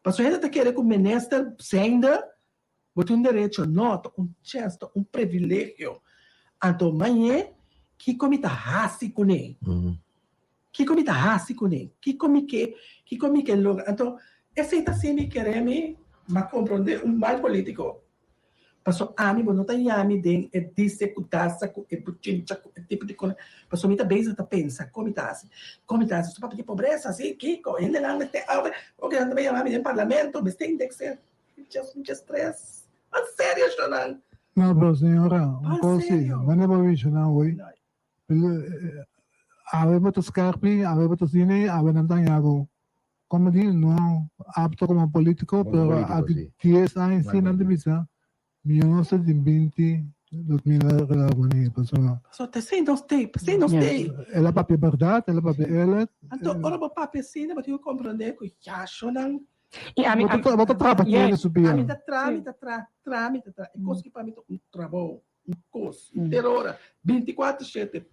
Mas a gente tá querendo que o ministro senda, bote direito, não, chance, privilégio. Então, amanhã, que comita raci com ele? Que comita raci com ele? Que come que logo? Então, esse tá sempre querendo, mas compreender mal político. Paso ami mo não tem ami den e disse kutasa ku e putincha ku e tipo de coisa. Paso mita base ta pensa como tá só para pobreza assim Kiko ele lá neste aula o que anda bem ami no parlamento mas tem que ser just stress a sério Jonan Não, pero senhora, coisa, mas não vou isso não, oi. Ave boto scarpi, ave boto cine, ave não tem algo. Como diz, não apto como político, pero a 10 anos sim não divisa. Milhão de 20 2000 relações, pessoal. Só tem sem nos tape. Ela papi verdade, ela papi ela. Então, ora o papi sim, mas eu compreender que já Jonan. E a mim, bota trapa aqui ele subia. A mim tá trâmite. É coisa que para mim trabalho, coisa, terror, 24/7.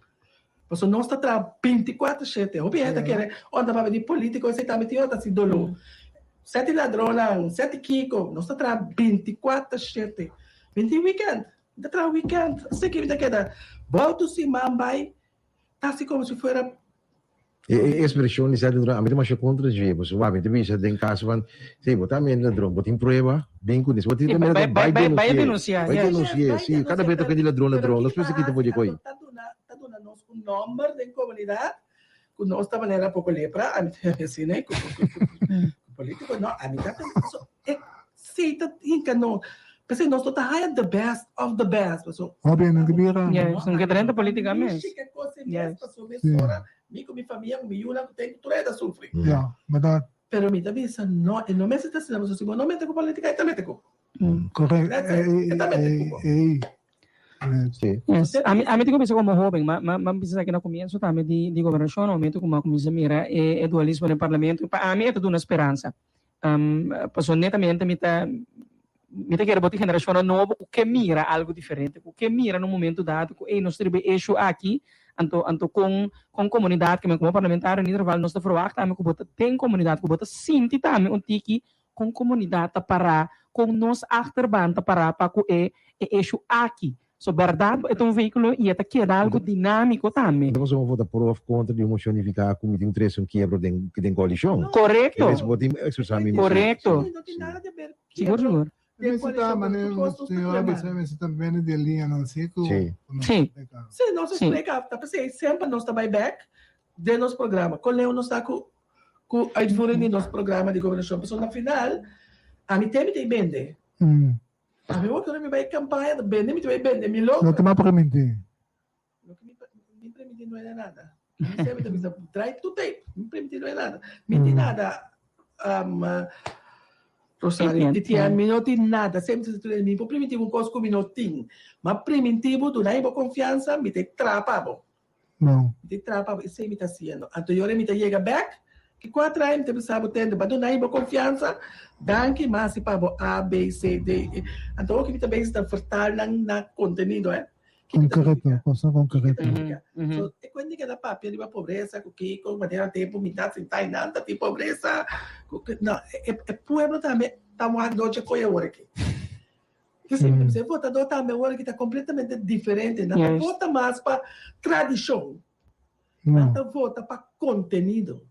Porque nós está tra 24/7. O pior é que onda para de político, você tá metido assim dolo. 7 ladrões, 7 Kiko, nós está tra 24/7. 20 weekend, está tra weekend. Assim que me queda, volto se mambai, tá assim como se fosse expressão de certo a mim mas contra de você vai me dizer tem caso van sei botar me ladrão botar prova bem com isso botar vai denunciar sim cada vez que ele ladrão nós pensamos que te pode coi tá dando nosso número de comunidade com nossa maneira pouco lepra a mim assim né político não a mim tá sei tá incano pensei nós tá hire the best of the best so óbvio não devia não que trenta politicamente mi con mi famiglia, con mi una, tengo tu da sufri. Verdade. Pero mi tabisa no, não me está sendo assim, não me com política, é também com. Correto. Yes. A mim começa como jovem, mas precisa aqui no começo também de governação, no momento como começa a mirar é dualismo no parlamento. Para mim é tudo uma esperança. Passou netamente me quer botar geração nova que mira algo diferente, que mira no momento dado, que nós temos eixo aqui. Anto com comunidade que como parlamentar ni trabalho nós está verwacht também que bota tem comunidade que bota sinti também um tiki com comunidade para com nós achterban para com eixo aqui so verdade é um veículo e até que é algo dinâmico também nós vamos votar por contra de emocionar como tem interesse um quebra que tem coalição correto correto seguro senhora você também de linha não sei sim nós explica sempre nós está back de nosso programa com Leo nós está com a advogada de nosso programa de governação pessoal na final a mim tem vende a mim outro me vai campanha vende me vai vende me louco não te mais permitir me permitir não é nada sempre tem que try to tape me permitir não é nada me tem nada Rosario, mi non ti nada, sempre se tu mi primitivo costo mi non tin, ma primitivo tu hai confianza, mi te trapavo. No. Mi te trapavo e sei mi sta haciendo. Anto io mi te llega back, che 4 anni te pensavo tendo, ma tu hai confianza, danke ma si pavo A, B, C, D. Anto che mi te base sta fertile na contenuto, concreto, cosa concreta. So, e quindi che la papia di pobrezza, che con maniera tempo mi dà sentai nanta di pobrezza, no, e pueblo também tá uma noite com a hora aqui. Você vota do também hora que tá completamente diferente, não vota mais para tradição. Não vota para conteúdo.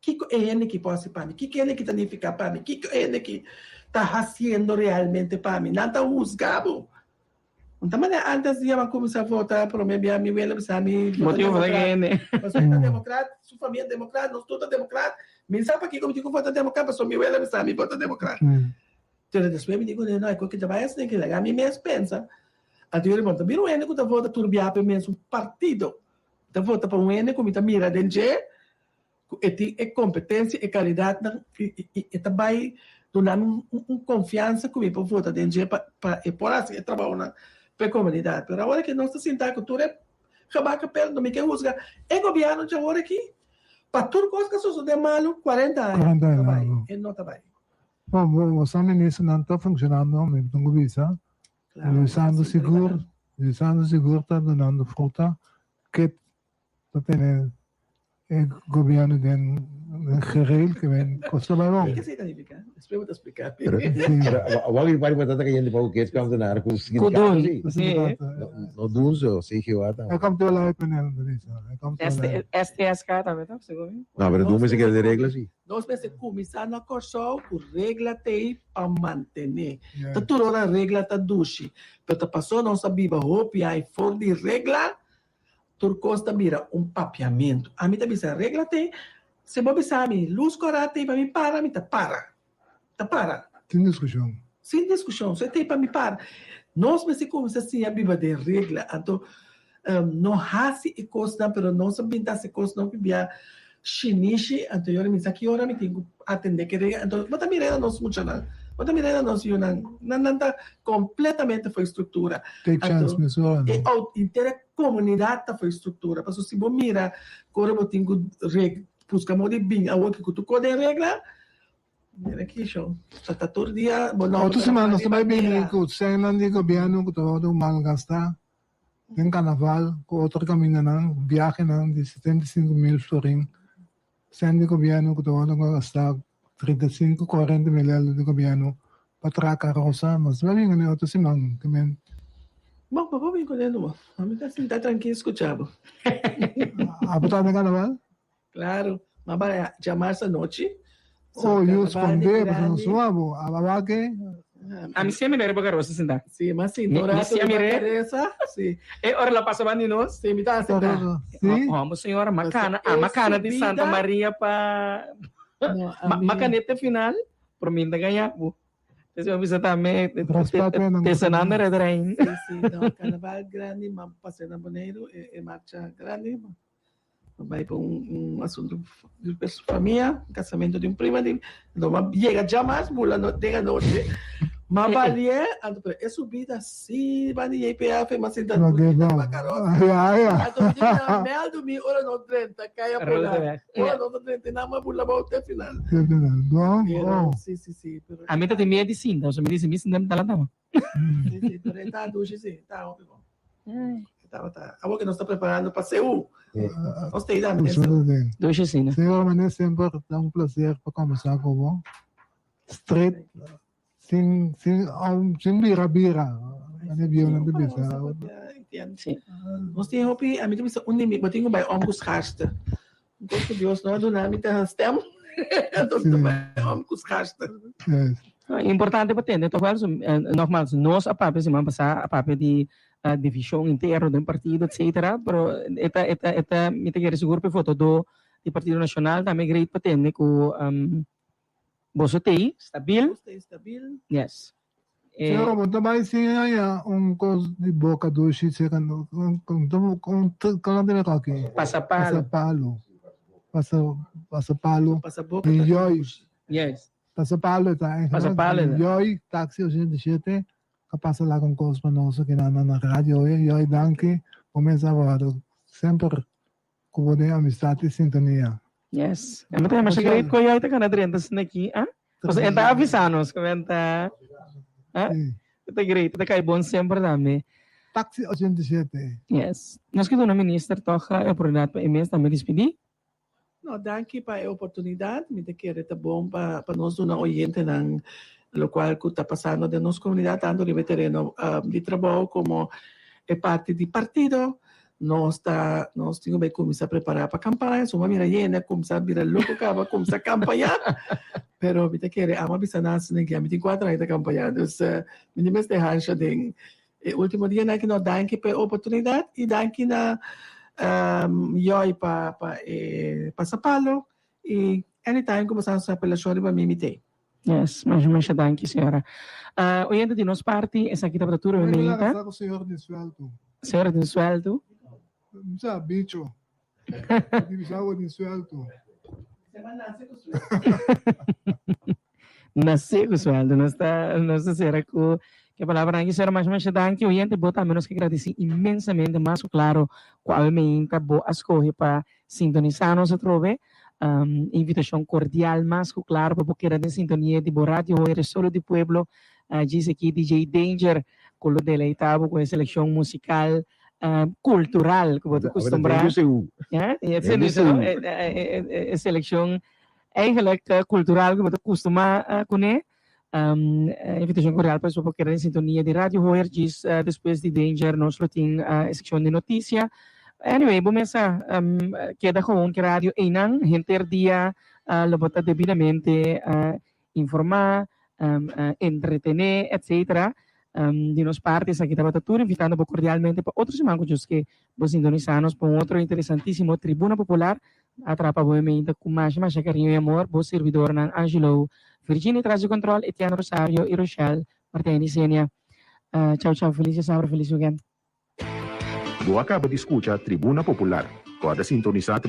Que é ele que pode para mim? Que é ele que tá ficar para mim? Que é ele que tá fazendo realmente para mim? Não tá juzgado. Então, antes de eu começar a votar, por mim, minha mulher me motivo para quem você é democrata, sua família é democrata, nós todos democrata. Me sabe aqui como digo votar democrata, sua mulher me vota democrata. Então, depois me digo, não, é coisa que vai assim que legal, a mim mesmo pensa. At yun rin, biro ene ko ta vota turbiape mesmo partido. Ta vota pa um ene ko mita mira denje, e competência e qualidade e também donando confiança comigo para votar denje para e por assim trabalhar na comunidade. Pero agora que nós estamos sentados, tudo é acabar perto, não me quer juzgar. É governo de agora aqui, para tudo coisa que só de malo, 40 anos. 40 anos. E não está bem. Bom, o ministro não está funcionando, me tenho visa. Usando seguro está dando fruta que está tendo o governo de geril que vem custa bom. O que significa? Espero te explicar. Agora vai botar que gente para o que está dando com os no doen zo, zeg je wat? É como tu lá com ele, STSK também, tá? Segundo. Não, mas doen we zeker de regras sim. Nós meses começar na corso, o regra tem para manter. Tá tudo a regra tá duche. Pero tá passou não sabia roupa aí fora de regra. Turcosta mira papiamento. A mim também a regra tem. Se você sabe, luz corata para mim para, me tá para. Sem discussão. Sem discussão, você tem para me para. Nós meses começar assim a biba de regra, então não hasi e costa, pero não sabia tá se costa não bibia chinichi, então eu me aqui hora me tenho atender que então mas também era nós muito não. Mas também era nós eu não tá completamente foi estrutura. Take chance, pessoal. E a inteira comunidade tá foi estrutura. Porque se você mira, quando eu tenho regra, buscamos de bem, a outra que tu code regra, mira aqui show. Tá todo dia, Outra semana nós também bem com cena de governo que todo mal gasta. Tem carnaval, com outro caminho não, viagem não de 75,000 florim. Cena de governo que todo gasta 35, 40 milhões de governo para trazer carroça, mas vai vir outra semana também. Bom, vamos vir com ele, mano. Vamos estar tranquilo escutando. A botar no carnaval? Claro, mas vai chamar essa noite. Oh, eu esconder, mas não suavo. A babaque. A mim sempre era para carroça, sim, tá? Sim, mas sim, dourado de Teresa, sim. E ora lá passa bem nós? Sim, me dá sentar. Sim. Vamos, senhora, macana de Santa Maria para macaneta final, para mim da ganhar. Você vai visitar também, Tessananda Redrain. Sim, não, carnaval grande, mas passeio na Boneiro, é marcha grande, vai para assunto de família, casamento de prima dele, não chega jamais, mula não tem a noite, mas valia, é subida assim, vai de IPF, mas ainda não tem uma carota. Então, mel do meu, ora não 30, caia por lá, ora não 30, não, mas mula vai até final. Sim. A mim tem medo de sim, então se me diz sim, não me dá lá não. Sim, tá duche sim, tá ótimo. Tá. Agora que nós estamos preparando para Seul. Nós temos dado duche sim, né? Senhor, mas sempre dá prazer para conversar com você. Straight, sem bira. Ano biyo ng bisa. Sim. Nós temos a mim também um limite, mas tenho um ambos rasta. Então, que Deus não do nome tá stem. Então, ambos rasta. Importante para ter, então, nogmaals, nós a papel se passar a papel de divisão interna do partido, etc. Pero esta me te quero seguro para foto do Partido Nacional também great para ter, né, com você tem stabil. Yes. Pero mo também sim aí coisa de boca do shit second com kalanda ka aqui. Pasapalo. Joy. Yes. Pasapalo tá. Joy taxi 87 kapasa lá com coisa para nós que na rádio Joy danke. Começa agora sempre com a amizade e sintonia. Yes. Mas great ko Joy tá kana drentas aqui, ah? Você está avisando-nos, comenta. Está great, está cai bom sempre também. Taxi 87. Yes. Nós que do minister toca a oportunidade para imenso também despedir. Não, danke para a oportunidade, me te quero tá bom para nós do oyente ng lo qual que está passando de nossa comunidade, tanto de veterano de trabalho como parte de partido. Nós temos que começar a preparar para a campanha, uma mira llena, começar a virar louco, começar a campanhar. Pero me te quero, ama bisa nas na gamit 4 anos da campanha. Então, me mesmo deixar de último dia na que nós danke para oportunidade e danke na Joy para Sapalo e anytime começar a apelação para mim me tem. Yes, mas danke, senhora. Oyente de nossa parte, essa aqui tá para tudo, May menina. wala ka sa senhor de sueldo. Senhora de sueldo. Sa bicho. Hindi bisawa de sueldo. Nascer com sueldo, nossa senhora que a palavra aqui será mais danke, oyente, bota menos que agradecer imensamente, mas claro, qual menina boa escolha para sintonizar nossa trove. Invitação cordial, mas claro, para porque era de sintonia de Rádio Hoyer Solo de Pueblo, diz aqui DJ Danger, com o deleitado com a seleção musical cultural, que você acostumbrar. A seleção eigenlijk cultural que você costuma conhecer. Invitação cordial para porque era de sintonia de Rádio Hoyer, diz depois de Danger, nós tem a secção de notícia. Anyway, começa queda com que rádio Einang, hinter dia lobota devidamente informar, entretener, etc. De nos partes aqui da tudo invitando cordialmente para outros irmãos que vos indonizanos para outro interessantíssimo Tribuna Popular atrapa movimento com mais carinho e amor, vos servidor nan Angelo, Virginia Traz de Control, Etienne Rosario e Rochelle Martini Senia. Tchau, tchau, feliz sábado, feliz weekend. Você acaba de escutar Tribuna Popular. Pode sintonizar